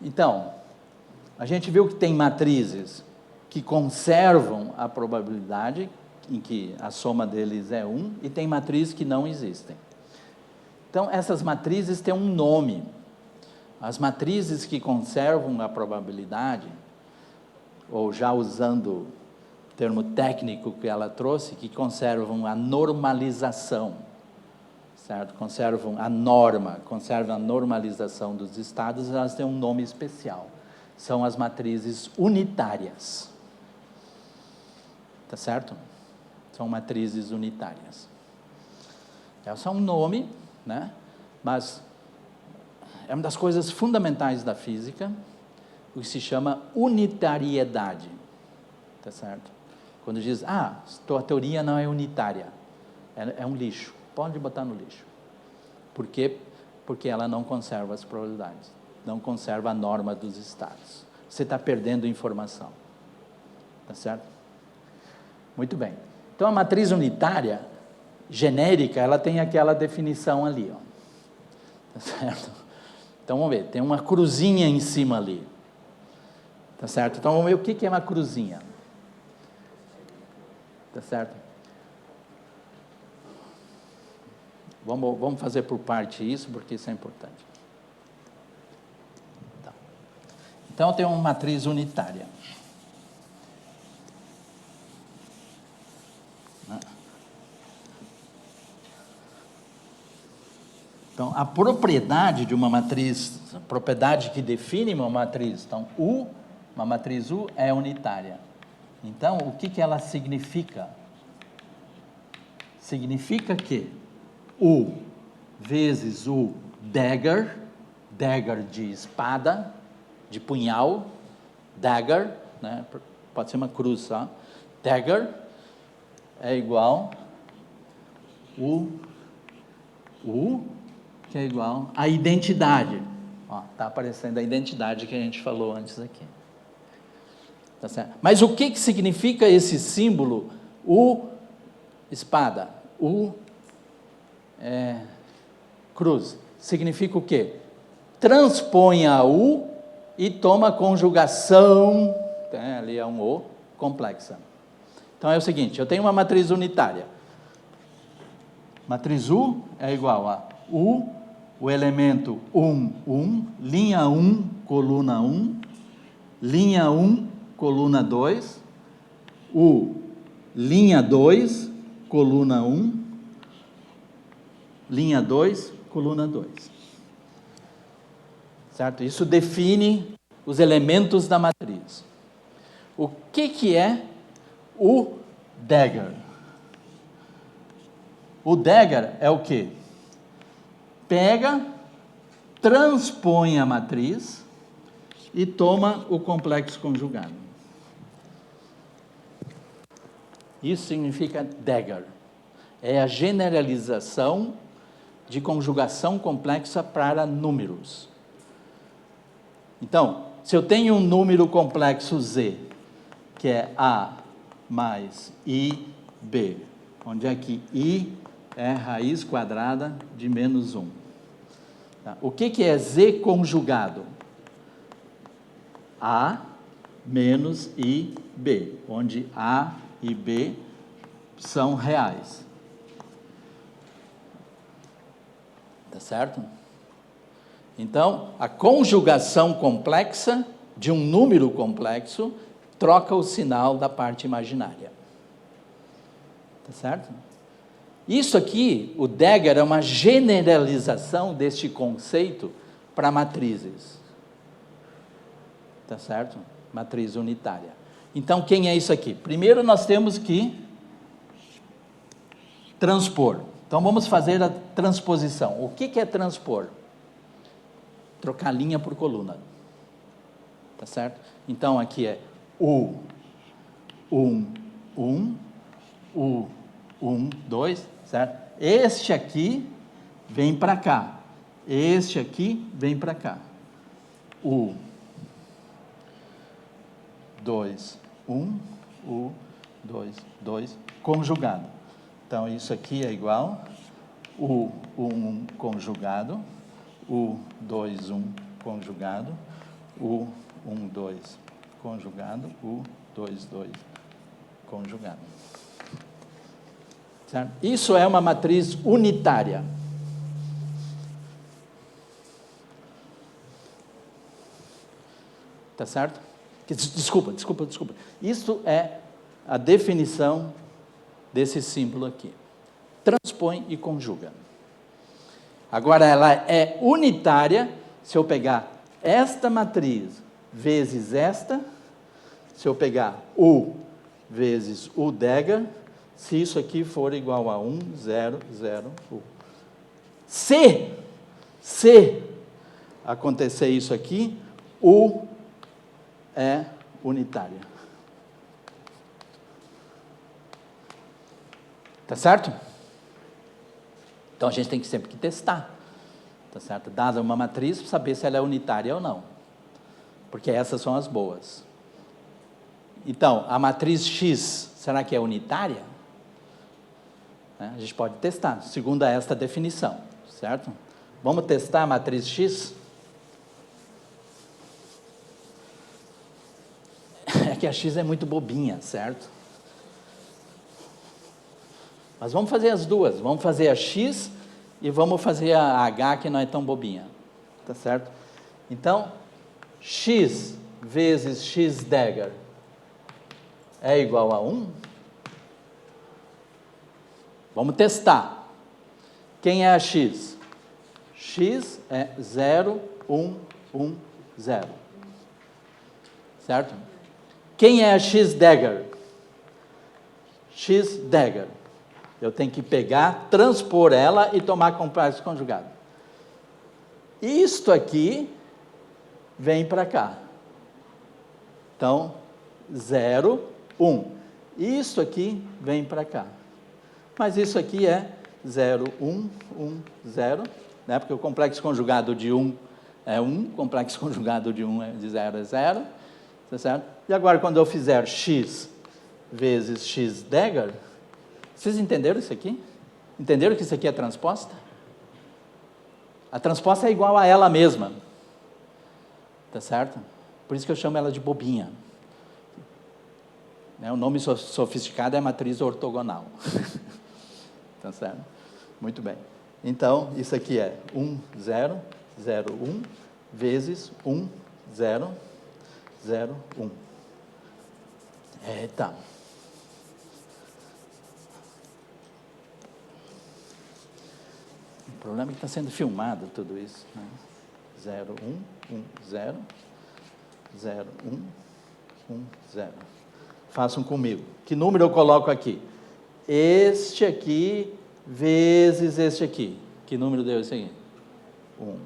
Então, a gente viu que tem matrizes que conservam a probabilidade, em que a soma deles é 1, e tem matrizes que não existem. Então, essas matrizes têm um nome. As matrizes que conservam a probabilidade, ou já usando o termo técnico que ela trouxe, que conservam a normalização, certo? Conservam a norma, conservam a normalização dos estados, elas têm um nome especial. São as matrizes unitárias. Tá certo? São matrizes unitárias. Elas são um nome, né? Mas é uma das coisas fundamentais da física, o que se chama unitariedade. Tá certo? Quando diz, tua teoria não é unitária, é um lixo, pode botar no lixo. Por quê? Porque ela não conserva as probabilidades, não conserva a norma dos estados. Você está perdendo informação. Tá certo? Muito bem. Então, a matriz unitária, genérica, ela tem aquela definição ali, ó. Tá certo? Então, vamos ver, tem uma cruzinha em cima ali. Tá certo? Então, vamos ver o que é uma cruzinha. Tá certo? Vamos fazer por parte isso, porque isso é importante. Tá. Então, tem uma matriz unitária. Então, a propriedade de uma matriz, a propriedade que define uma matriz, então, uma matriz U é unitária. Então, o que ela significa? Significa que U vezes o dagger de espada, de punhal, dagger, né? Pode ser uma cruz só, dagger é igual U, que é igual a identidade. Está aparecendo a identidade que a gente falou antes aqui. Tá certo? Mas o que significa esse símbolo U, espada, U, cruz? Significa o quê? Transpõe a U e toma conjugação, ali é um O, complexa. Então é o seguinte, eu tenho uma matriz unitária. Matriz U é igual a U, o elemento 1, linha 1, coluna 1, linha 1, coluna 2, U, linha 2, coluna 1, linha 2, coluna 2. Certo? Isso define os elementos da matriz. O que é o dagger? O dagger é o quê? Pega, transpõe a matriz e toma o complexo conjugado. Isso significa dagger. É a generalização de conjugação complexa para números. Então, se eu tenho um número complexo Z, que é A mais IB, onde é que I é raiz quadrada de menos 1. Tá? O que é Z conjugado? A menos IB, onde A e B são reais. Tá certo? Então, a conjugação complexa de um número complexo troca o sinal da parte imaginária. Tá certo? Isso aqui, o dagger, é uma generalização deste conceito para matrizes. Tá certo? Matriz unitária. Então, quem é isso aqui? Primeiro nós temos que transpor. Então, vamos fazer a transposição. O que é transpor? Trocar linha por coluna. Tá certo? Então, aqui é U, 1, 1, U, 1, 2, certo? Este aqui vem para cá. Este aqui vem para cá. U, 2, 1, U, 2, 2, conjugado. Então, isso aqui é igual U, 1 conjugado, U, 2, 1 conjugado, U, 1, 2 conjugado, U, 2, 2 conjugado. Certo? Isso é uma matriz unitária. Tá certo? Desculpa. Isso é a definição desse símbolo aqui. Transpõe e conjuga. Agora, ela é unitária se eu pegar esta matriz vezes esta, se eu pegar U vezes U dagger, se isso aqui for igual a 1, 0, 0, U. Se acontecer isso aqui, U é unitária. Tá certo? Então, a gente tem que sempre testar. Tá certo? Dada uma matriz, para saber se ela é unitária ou não. Porque essas são as boas. Então, a matriz X, será que é unitária? A gente pode testar, segundo esta definição, certo? Vamos testar a matriz X? É que a X é muito bobinha, certo? Mas vamos fazer as duas, vamos fazer a X e vamos fazer a H, que não é tão bobinha, tá certo? Então, X vezes X dagger é igual a 1? Vamos testar. Quem é a X? X é 0, 1, 1, 0. Certo? Quem é a X-dagger? X-dagger. Eu tenho que pegar, transpor ela e tomar complexo conjugado. Isto aqui vem para cá. Então, 0, 1. Isso aqui vem para cá. Mas isso aqui é 0, 1, 1, 0, né? Porque o complexo conjugado de 1 é 1, o complexo conjugado de 0 é 0, tá certo? E agora, quando eu fizer x vezes x-dagger, vocês entenderam isso aqui? Entenderam que isso aqui é transposta? A transposta é igual a ela mesma, tá certo? Por isso que eu chamo ela de bobinha. O nome sofisticado é matriz ortogonal. Tá certo? Muito bem. Então, isso aqui é 1, 0, 0, 1, vezes 1, 0, 0, 1. Eita. O problema é que está sendo filmado tudo isso, né? 0, 1, 1, 0, 0, 1, 1, 0. Façam comigo. Que número eu coloco aqui? Este aqui vezes este aqui. Que número deu esse aqui? 1.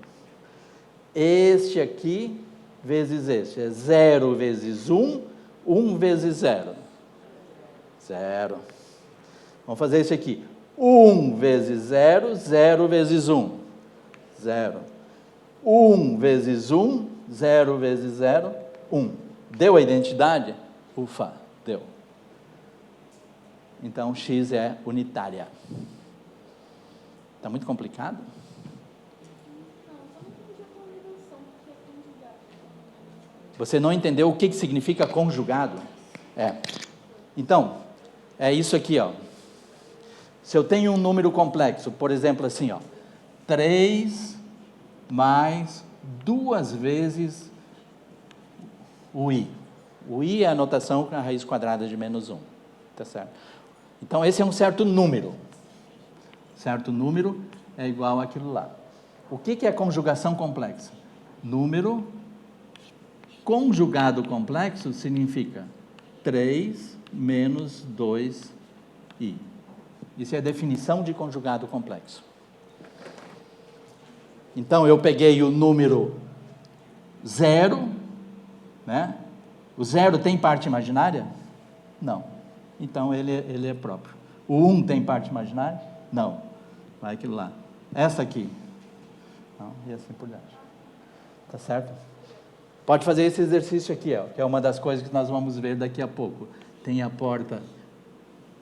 Este aqui vezes este. É 0 vezes 1, 1 vezes 0. 0. Vamos fazer isso aqui. 1 vezes 0, 0 vezes 1. 0. 1 vezes 1, 0 vezes 0, 1. Deu a identidade? Ufa, deu. Então, x é unitária. Está muito complicado? Você não entendeu o que significa conjugado? Então, é isso aqui, ó. Se eu tenho um número complexo, por exemplo, assim, ó, 3 mais 2 vezes o i. O i é a notação com a raiz quadrada de menos 1. Tá certo? Então, esse é um certo número. Certo número é igual àquilo lá. O que é conjugação complexa? Número conjugado complexo significa 3 menos 2i. Isso é a definição de conjugado complexo. Então, eu peguei o número 0, né? O 0 tem parte imaginária? Não. Então, ele é próprio. O 1 tem parte imaginária? Não. Vai aquilo lá. Essa aqui? Não. E assim por diante. Tá certo? Pode fazer esse exercício aqui, ó, que é uma das coisas que nós vamos ver daqui a pouco. Tem a porta...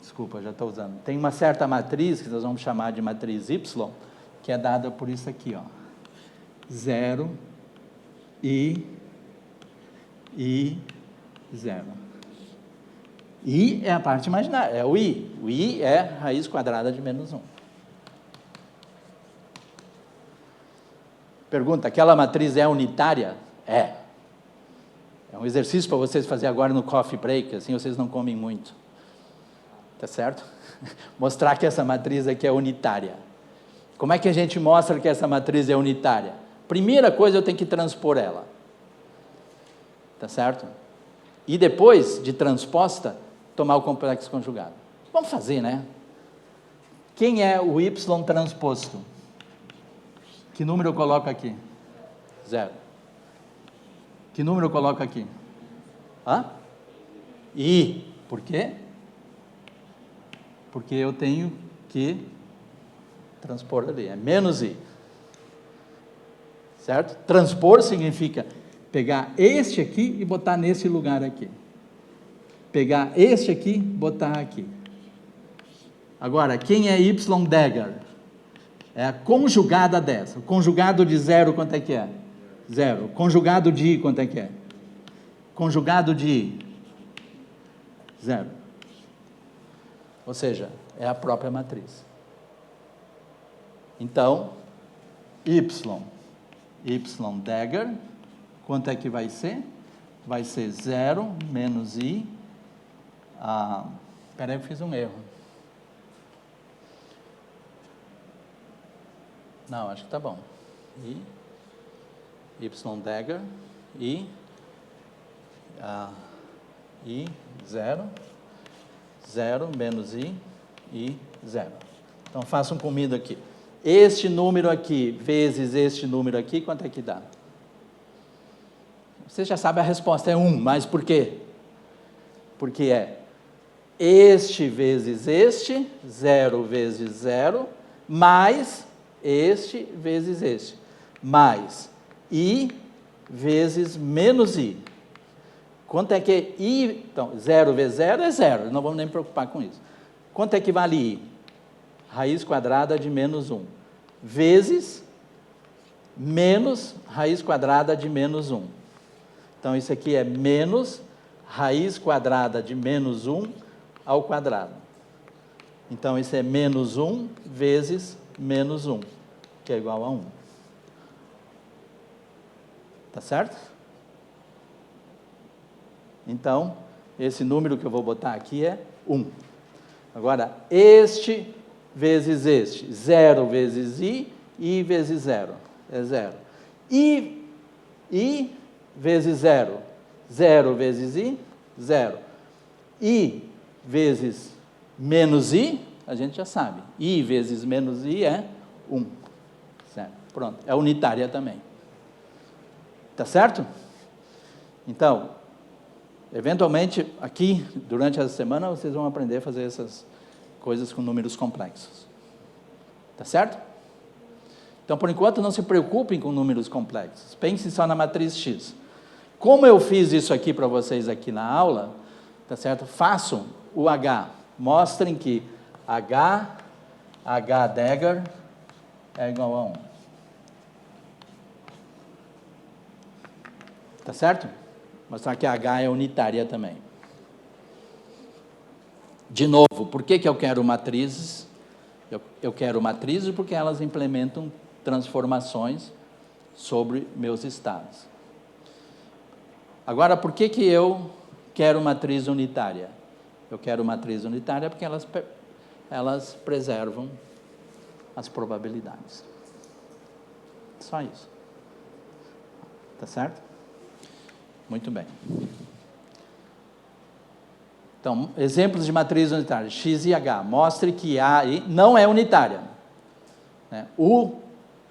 Desculpa, já estou usando. Tem uma certa matriz, que nós vamos chamar de matriz Y, que é dada por isso aqui, ó. 0, i, 0. I é a parte imaginária, é o i. O i é raiz quadrada de menos 1. Pergunta, aquela matriz é unitária? É. É um exercício para vocês fazerem agora no coffee break, assim vocês não comem muito. Tá certo? Mostrar que essa matriz aqui é unitária. Como é que a gente mostra que essa matriz é unitária? Primeira coisa, eu tenho que transpor ela. Tá certo? E depois de transposta, tomar o complexo conjugado. Vamos fazer, né? Quem é o y transposto? Que número eu coloco aqui? 0. Que número eu coloco aqui? I. Por quê? Porque eu tenho que transpor ali. É menos i. Certo? Transpor significa pegar este aqui e botar nesse lugar aqui. Pegar este aqui, botar aqui. Agora, quem é y-dagger? É a conjugada dessa. O conjugado de 0, quanto é que é? 0. Conjugado de i, quanto é que é? Conjugado de i, 0. Ou seja, é a própria matriz. Então, y-dagger, quanto é que vai ser? Vai ser 0 menos i. Espera aí, eu fiz um erro. Não, acho que está bom. y dagger, e 0, 0, menos i, 0. Então, façam comigo aqui. Este número aqui, vezes este número aqui, quanto é que dá? Você já sabe a resposta, é 1, mas por quê? Porque é este vezes este, 0 vezes 0, mais este vezes este, mais i vezes menos i. Quanto é que é i? Então, 0 vezes 0 é 0, não vamos nem preocupar com isso. Quanto é que vale i? Raiz quadrada de menos 1, vezes menos raiz quadrada de menos 1. Então, isso aqui é menos raiz quadrada de menos 1 ao quadrado. Então, isso é menos 1 vezes menos 1, que é igual a 1. Tá certo? Então, esse número que eu vou botar aqui é 1. Agora, este vezes este, 0 vezes i vezes 0, é 0. I vezes 0, 0 vezes i, 0. I vezes menos i, a gente já sabe. I vezes menos i é 1. Certo? Pronto, é unitária também. Tá certo? Então, eventualmente, aqui, durante essa semana, vocês vão aprender a fazer essas coisas com números complexos. Tá certo? Então, por enquanto, não se preocupem com números complexos. Pensem só na matriz X. Como eu fiz isso aqui para vocês aqui na aula, tá certo? Façam o H. Mostrem que H dagger é igual a 1. Tá certo? Mostrar que H é unitária também. De novo, por que eu quero matrizes? Eu quero matrizes porque elas implementam transformações sobre meus estados. Agora, por que eu quero matriz unitária? Eu quero matriz unitária porque elas preservam as probabilidades. Só isso. Tá certo? Muito bem. Então, exemplos de matriz unitária, X e H. Mostre que A e não é unitária. U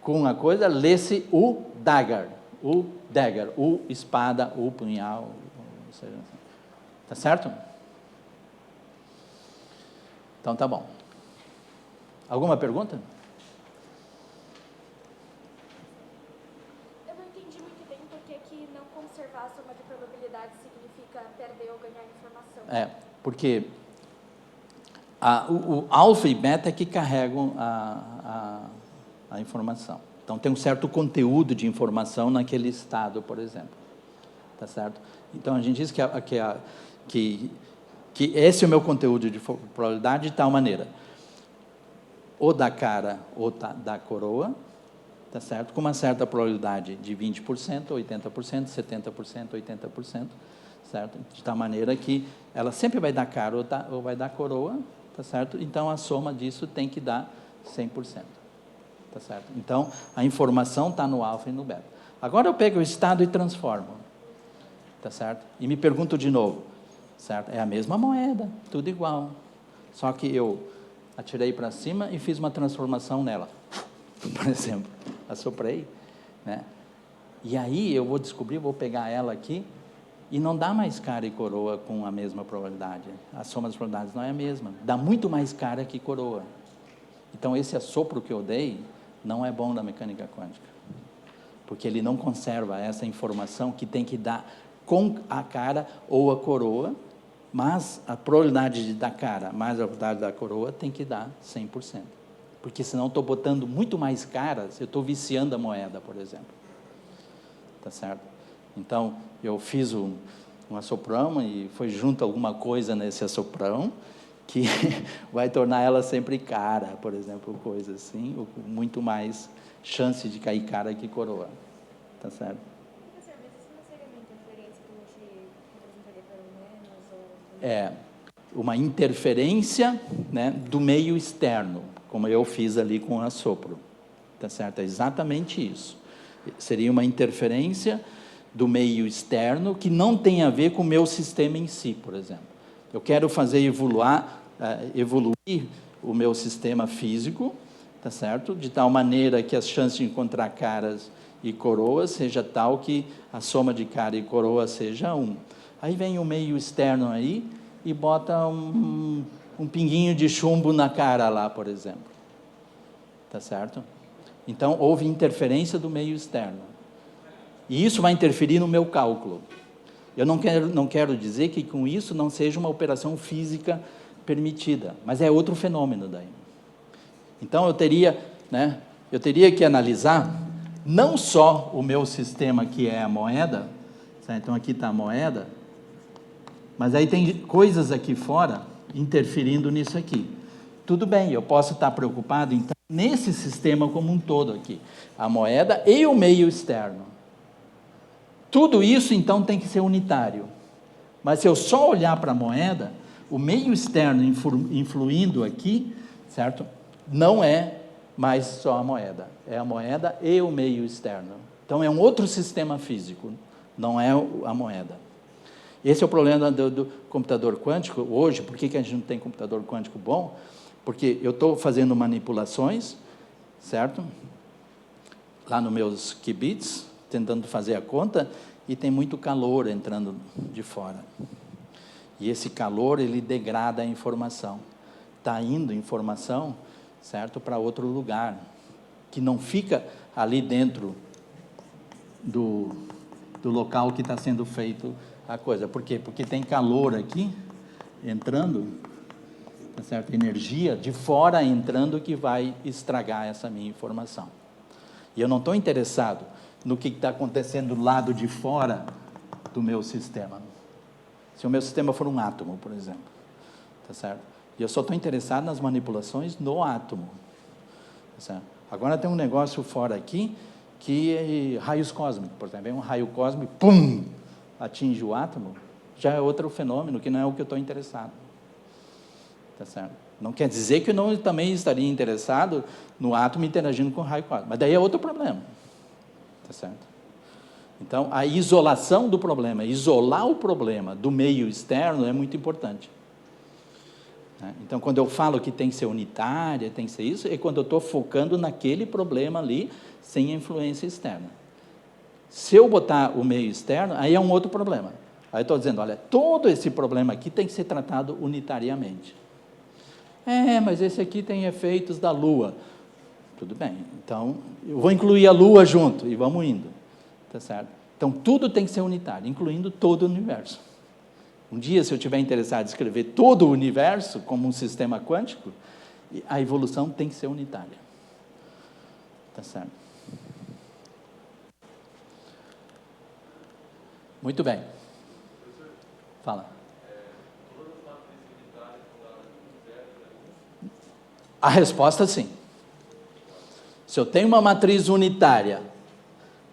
com uma coisa, lê-se o dagger. O dagger, o espada, o punhal. Tá certo? Então, tá bom. Alguma pergunta?
Eu não entendi muito bem porque que não conservar a soma de probabilidades significa perder ou ganhar informação.
Porque o alfa e beta é que carregam a informação. Então, tem um certo conteúdo de informação naquele estado, por exemplo. Tá certo? Então, a gente diz que esse é o meu conteúdo de probabilidade de tal maneira. Ou da cara ou da coroa, tá certo? Com uma certa probabilidade de 20%, 80%, 70%, 80%, certo? De tal maneira que ela sempre vai dar cara ou vai dar coroa, tá certo? Então, a soma disso tem que dar 100%, tá certo? Então, a informação está no alfa e no beta. Agora eu pego o estado e transformo, tá certo? E me pergunto de novo, certo? É a mesma moeda, tudo igual, só que eu atirei para cima e fiz uma transformação nela, por exemplo, assoprei, né? E aí eu vou descobrir, vou pegar ela aqui, e não dá mais cara e coroa com a mesma probabilidade. A soma das probabilidades não é a mesma. Dá muito mais cara que coroa. Então, esse assopro que eu dei não é bom na mecânica quântica. Porque ele não conserva essa informação que tem que dar com a cara ou a coroa, mas a probabilidade de dar cara mais a probabilidade da coroa tem que dar 100%. Porque senão estou botando muito mais caras, eu estou viciando a moeda, por exemplo. Tá certo? Então, eu fiz um assoprão e foi junto alguma coisa nesse assoprão que vai tornar ela sempre cara, por exemplo, coisa assim, ou com muito mais chance de cair cara que coroa. Tá certo?
Professor, mas isso não seria uma interferência que a gente representaria pelo menos?
É uma interferência, né, do meio externo, como eu fiz ali com o assopro. Tá certo? É exatamente isso. Seria uma interferência do meio externo que não tem a ver com o meu sistema em si, por exemplo. Eu quero fazer evoluir o meu sistema físico, tá certo? De tal maneira que as chances de encontrar caras e coroas seja tal que a soma de cara e coroa seja 1. Aí vem o meio externo aí e bota um pinguinho de chumbo na cara lá, por exemplo. Tá certo? Então, houve interferência do meio externo. E isso vai interferir no meu cálculo. Eu não quero dizer que com isso não seja uma operação física permitida, mas é outro fenômeno daí. Então, eu teria que analisar não só o meu sistema, que é a moeda, certo? Então aqui está a moeda, mas aí tem coisas aqui fora interferindo nisso aqui. Tudo bem, eu posso estar preocupado, então, nesse sistema como um todo aqui, a moeda e o meio externo. Tudo isso, então, tem que ser unitário. Mas se eu só olhar para a moeda, o meio externo influindo aqui, certo? Não é mais só a moeda. É a moeda e o meio externo. Então, é um outro sistema físico, não é a moeda. Esse é o problema do computador quântico hoje. Por que a gente não tem computador quântico bom? Porque eu estou fazendo manipulações, certo? Lá nos meus qubits, tentando fazer a conta, e tem muito calor entrando de fora. E esse calor, ele degrada a informação. Está indo informação, certo, para outro lugar, que não fica ali dentro do local que está sendo feito a coisa. Por quê? Porque tem calor aqui, entrando, tá certo? Energia de fora entrando que vai estragar essa minha informação. E eu não estou interessado no que está acontecendo do lado de fora do meu sistema. Se o meu sistema for um átomo, por exemplo, tá certo? E eu só estou interessado nas manipulações no átomo, tá certo? Agora tem um negócio fora aqui, que é raios cósmicos, por exemplo, um raio cósmico, pum, atinge o átomo, já é outro fenômeno, que não é o que eu estou interessado, tá certo? Não quer dizer que eu não também estaria interessado no átomo interagindo com o raio cósmico, mas daí é outro problema, tá certo? Então, a isolação do problema, isolar o problema do meio externo é muito importante. Então, quando eu falo que tem que ser unitária, tem que ser isso, é quando eu estou focando naquele problema ali, sem influência externa. Se eu botar o meio externo, aí é um outro problema. Aí eu estou dizendo, olha, todo esse problema aqui tem que ser tratado unitariamente. Mas esse aqui tem efeitos da Lua. Tudo bem, então eu vou incluir a Lua junto e vamos indo. Tá certo? Então, tudo tem que ser unitário, incluindo todo o universo. Um dia, se eu estiver interessado em escrever todo o universo como um sistema quântico, a evolução tem que ser unitária. Tá certo? Muito bem. Fala. A resposta, sim. Se eu tenho uma matriz unitária,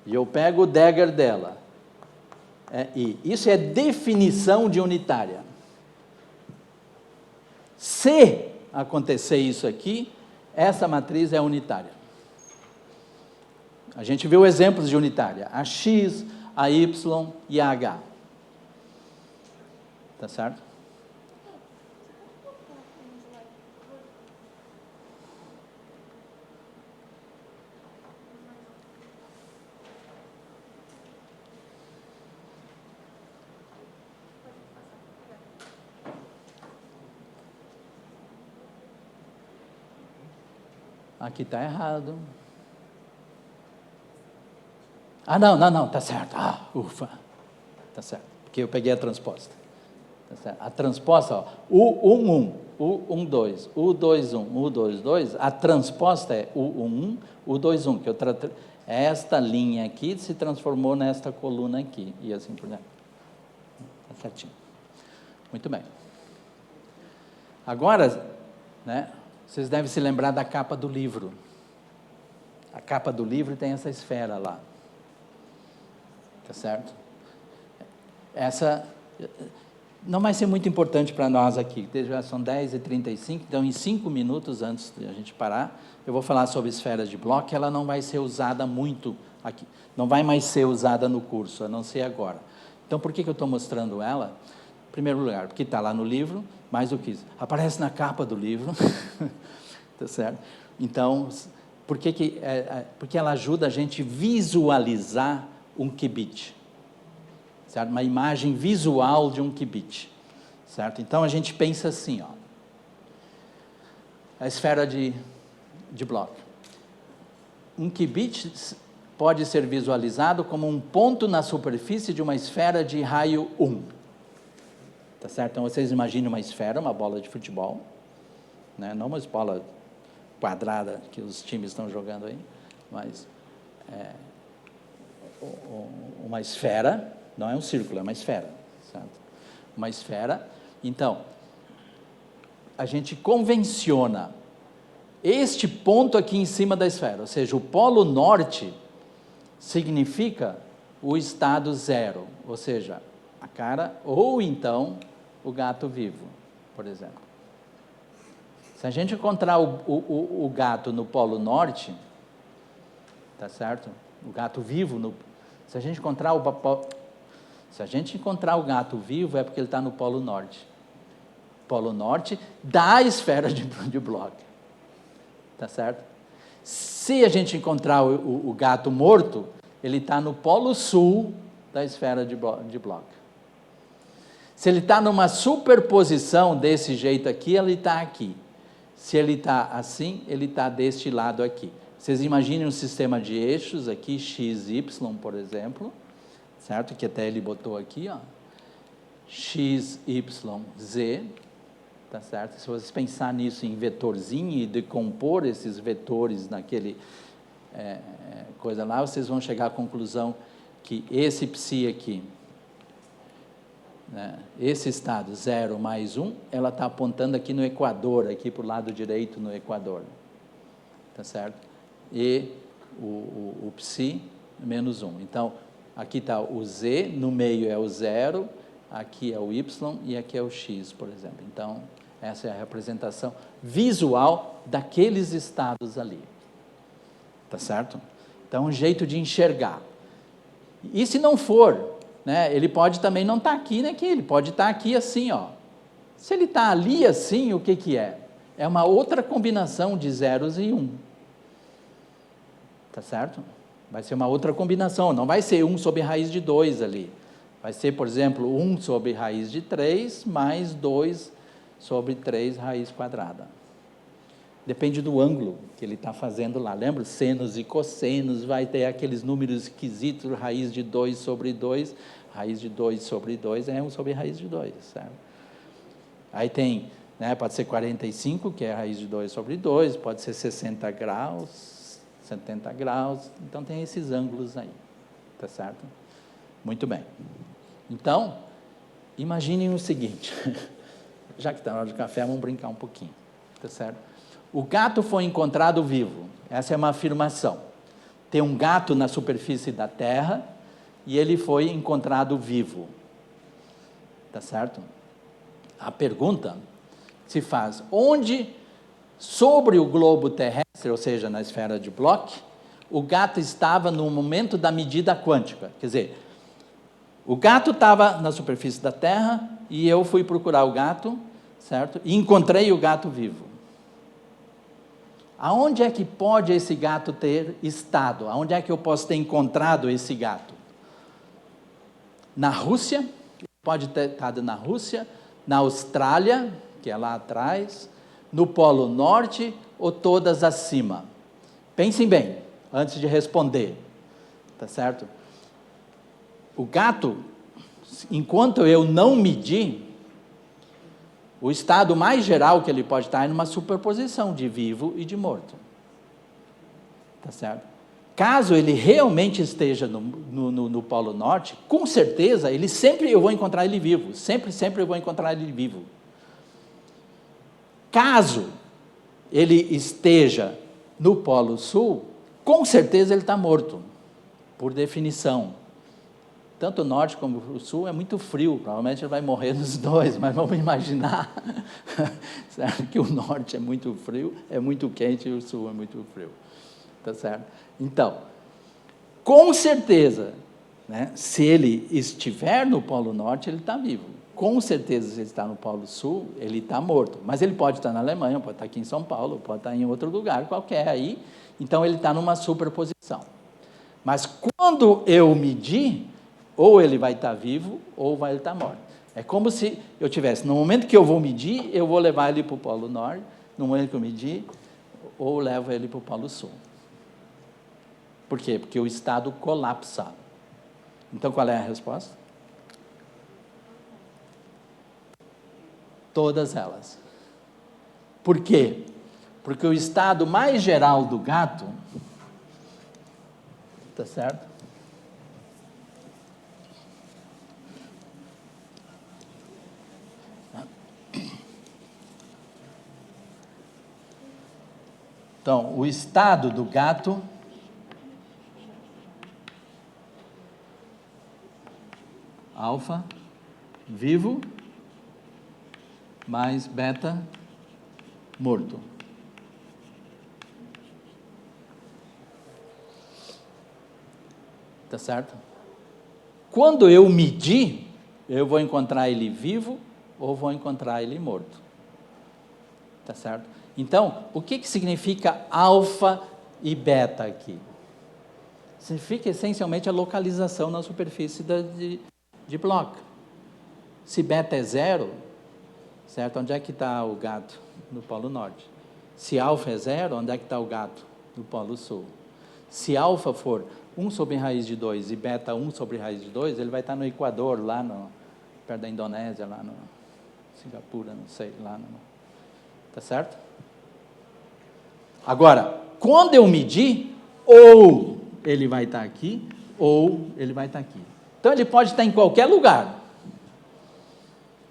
e eu pego o dagger dela, e isso é definição de unitária. Se acontecer isso aqui, essa matriz é unitária. A gente viu exemplos de unitária, a X, a Y e a H. Tá certo? Aqui está errado. Não, está certo. Ufa, está certo, porque eu peguei a transposta. Tá certo? A transposta, ó, U11, U12, U21, U22, a transposta é U11, U21, que esta linha aqui se transformou nesta coluna aqui, e assim por diante. Está certinho. Muito bem. Agora, vocês devem se lembrar da capa do livro. A capa do livro tem essa esfera lá. Tá certo? não vai ser muito importante para nós aqui, já são 10h35, então em 5 minutos antes de a gente parar, eu vou falar sobre esferas de Bloch. Ela não vai ser usada muito aqui, não vai mais ser usada no curso, a não ser agora. Então, por que eu estou mostrando ela? Em primeiro lugar, porque está lá no livro, mais do que isso, aparece na capa do livro, tá certo? Então, porque ela ajuda a gente a visualizar um qubit, certo? Uma imagem visual de um qubit, certo? Então, a gente pensa assim, ó, a esfera de Bloch. Um qubit pode ser visualizado como um ponto na superfície de uma esfera de raio 1. Tá certo? Então, vocês imaginem uma esfera, uma bola de futebol, né? Não uma bola quadrada que os times estão jogando aí, mas uma esfera, não é um círculo, é uma esfera, certo? Uma esfera. Então, a gente convenciona este ponto aqui em cima da esfera, ou seja, o polo norte significa o estado 0, ou seja, a cara, ou então o gato vivo, por exemplo. Se a gente encontrar o gato no polo norte, tá certo? O gato vivo, se a gente encontrar o gato vivo, é porque ele está no polo norte. Polo norte da esfera de Bloch. Tá certo? Se a gente encontrar o gato morto, ele está no polo sul da esfera de Bloch. Se ele está numa superposição desse jeito aqui, ele está aqui. Se ele está assim, ele está deste lado aqui. Vocês imaginem um sistema de eixos aqui, x, y, por exemplo, certo? Que até ele botou aqui, ó. X, y, z, tá certo? Se vocês pensar nisso em vetorzinho e decompor esses vetores naquele coisa lá, vocês vão chegar à conclusão que esse psi aqui, né, esse estado 0 mais 1, ela está apontando aqui no equador, aqui para o lado direito no equador, tá certo? E o psi menos 1. Então, aqui está o z, no meio é o 0, aqui é o y e aqui é o x, por exemplo. Então, essa é a representação visual daqueles estados ali, tá certo? Então, um jeito de enxergar. E se não for, né, ele pode também não estar aqui nem aqui, ele pode estar aqui assim, ó. Se ele está ali assim, o que que é? É uma outra combinação de zeros e 1. Tá certo? Vai ser uma outra combinação, não vai ser 1 sobre raiz de 2 ali. Vai ser, por exemplo, 1 sobre raiz de 3 mais 2 sobre 3 raiz quadrada. Depende do ângulo que ele está fazendo lá. Lembra? Senos e cossenos, vai ter aqueles números esquisitos, raiz de 2 sobre 2, raiz de 2 sobre 2 é 1 sobre raiz de 2, certo? Aí tem, né, pode ser 45, que é a raiz de 2 sobre 2, pode ser 60 graus, 70 graus, então tem esses ângulos aí, tá certo? Muito bem. Então, imaginem o seguinte, já que está na hora de café, vamos brincar um pouquinho, tá certo? O gato foi encontrado vivo, essa é uma afirmação. Tem um gato na superfície da Terra e ele foi encontrado vivo, tá certo? A pergunta se faz, onde, sobre o globo terrestre, ou seja, na esfera de Bloch, o gato estava no momento da medida quântica? Quer dizer, o gato estava na superfície da Terra e eu fui procurar o gato, certo? E encontrei o gato vivo. Aonde é que pode esse gato ter estado? Aonde é que eu posso ter encontrado esse gato? Na Rússia, pode ter estado na Rússia, na Austrália, que é lá atrás, no Polo Norte ou todas acima? Pensem bem, antes de responder, tá certo? O gato, enquanto eu não medir, o estado mais geral que ele pode estar é numa superposição de vivo e de morto. Tá certo? Caso ele realmente esteja no Polo Norte, com certeza, eu vou encontrar ele vivo. Sempre eu vou encontrar ele vivo. Caso ele esteja no Polo Sul, com certeza ele está morto, por definição. tanto o norte como o sul é muito frio, provavelmente ele vai morrer nos dois, mas vamos imaginar certo? Que o norte é muito frio, é muito quente e o sul é muito frio, tá certo? Então, com certeza, né, se ele estiver no Polo Norte, ele está vivo. Com certeza, se ele está no Polo Sul, ele está morto. Mas ele pode estar na Alemanha, pode estar aqui em São Paulo, pode estar em outro lugar qualquer aí. Então, ele está numa superposição. Mas quando eu medir, ou ele vai estar vivo, ou vai estar morto. É como se eu tivesse, no momento que eu vou medir, eu vou levar ele para o Polo Norte, no momento que eu medir, ou levo ele para o Polo Sul. Por quê? Porque o estado colapsa. Então, qual é a resposta? Todas elas. Por quê? Porque o estado mais geral do gato, tá certo? Então, o estado do gato alfa, vivo, mais beta, morto. Tá certo? Quando eu medir, eu vou encontrar ele vivo ou vou encontrar ele morto. Tá certo? Então, o que significa alfa e beta aqui? Significa essencialmente a localização na superfície de bloco. Se beta é 0, certo? Onde é que está o gato? No Polo Norte. Se alfa é 0, onde é que está o gato? No Polo Sul. Se alfa for 1 sobre raiz de 2 e beta 1 sobre raiz de 2, ele vai estar no Equador, lá perto da Indonésia, lá no Singapura, não sei, lá no... Tá certo? Agora, quando eu medir, ou ele vai estar aqui, ou ele vai estar aqui. Então, ele pode estar em qualquer lugar.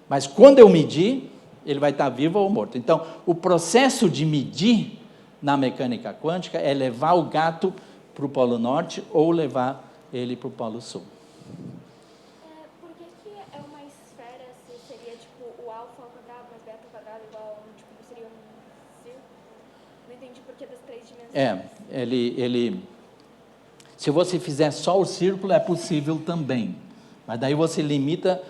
Mas quando eu medir, ele vai estar vivo ou morto. Então, o processo de medir na mecânica quântica é levar o gato para o Polo Norte ou levar ele para o Polo Sul.
Por que é uma esfera se seria tipo o alfa ao quadrado mais beta ao quadrado igual, tipo, seria um círculo? Não entendi por que das 3 dimensões.
Se você fizer só o círculo, é possível também. Mas daí você limita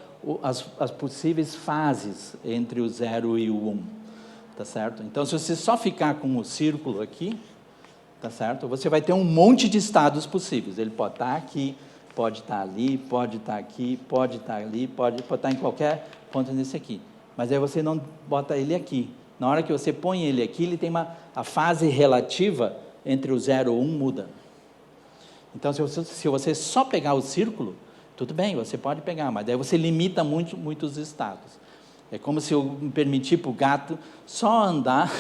as possíveis fases entre o 0 e o 1. Tá certo? Então, se você só ficar com o círculo aqui, tá certo? Você vai ter um monte de estados possíveis. Ele pode estar aqui, pode estar ali, pode estar aqui, pode estar ali, pode estar em qualquer ponto nesse aqui. Mas aí você não bota ele aqui. Na hora que você põe ele aqui, ele tem a fase relativa entre o 0 e o 1 muda. Então, se você só pegar o círculo, tudo bem, você pode pegar, mas daí você limita muitos estados. É como se eu me permitir para o gato só andar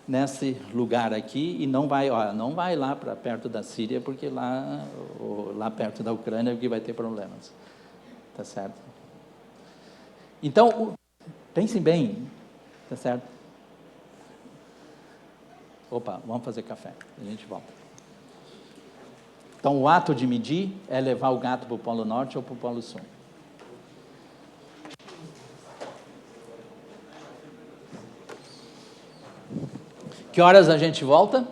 nesse lugar aqui e não vai lá para perto da Síria, porque lá perto da Ucrânia que vai ter problemas. Tá certo? Então, pensem bem, tá certo? Opa, vamos fazer café, a gente volta. Então, o ato de medir é levar o gato para o Polo Norte ou para o Polo Sul. Que horas a gente volta?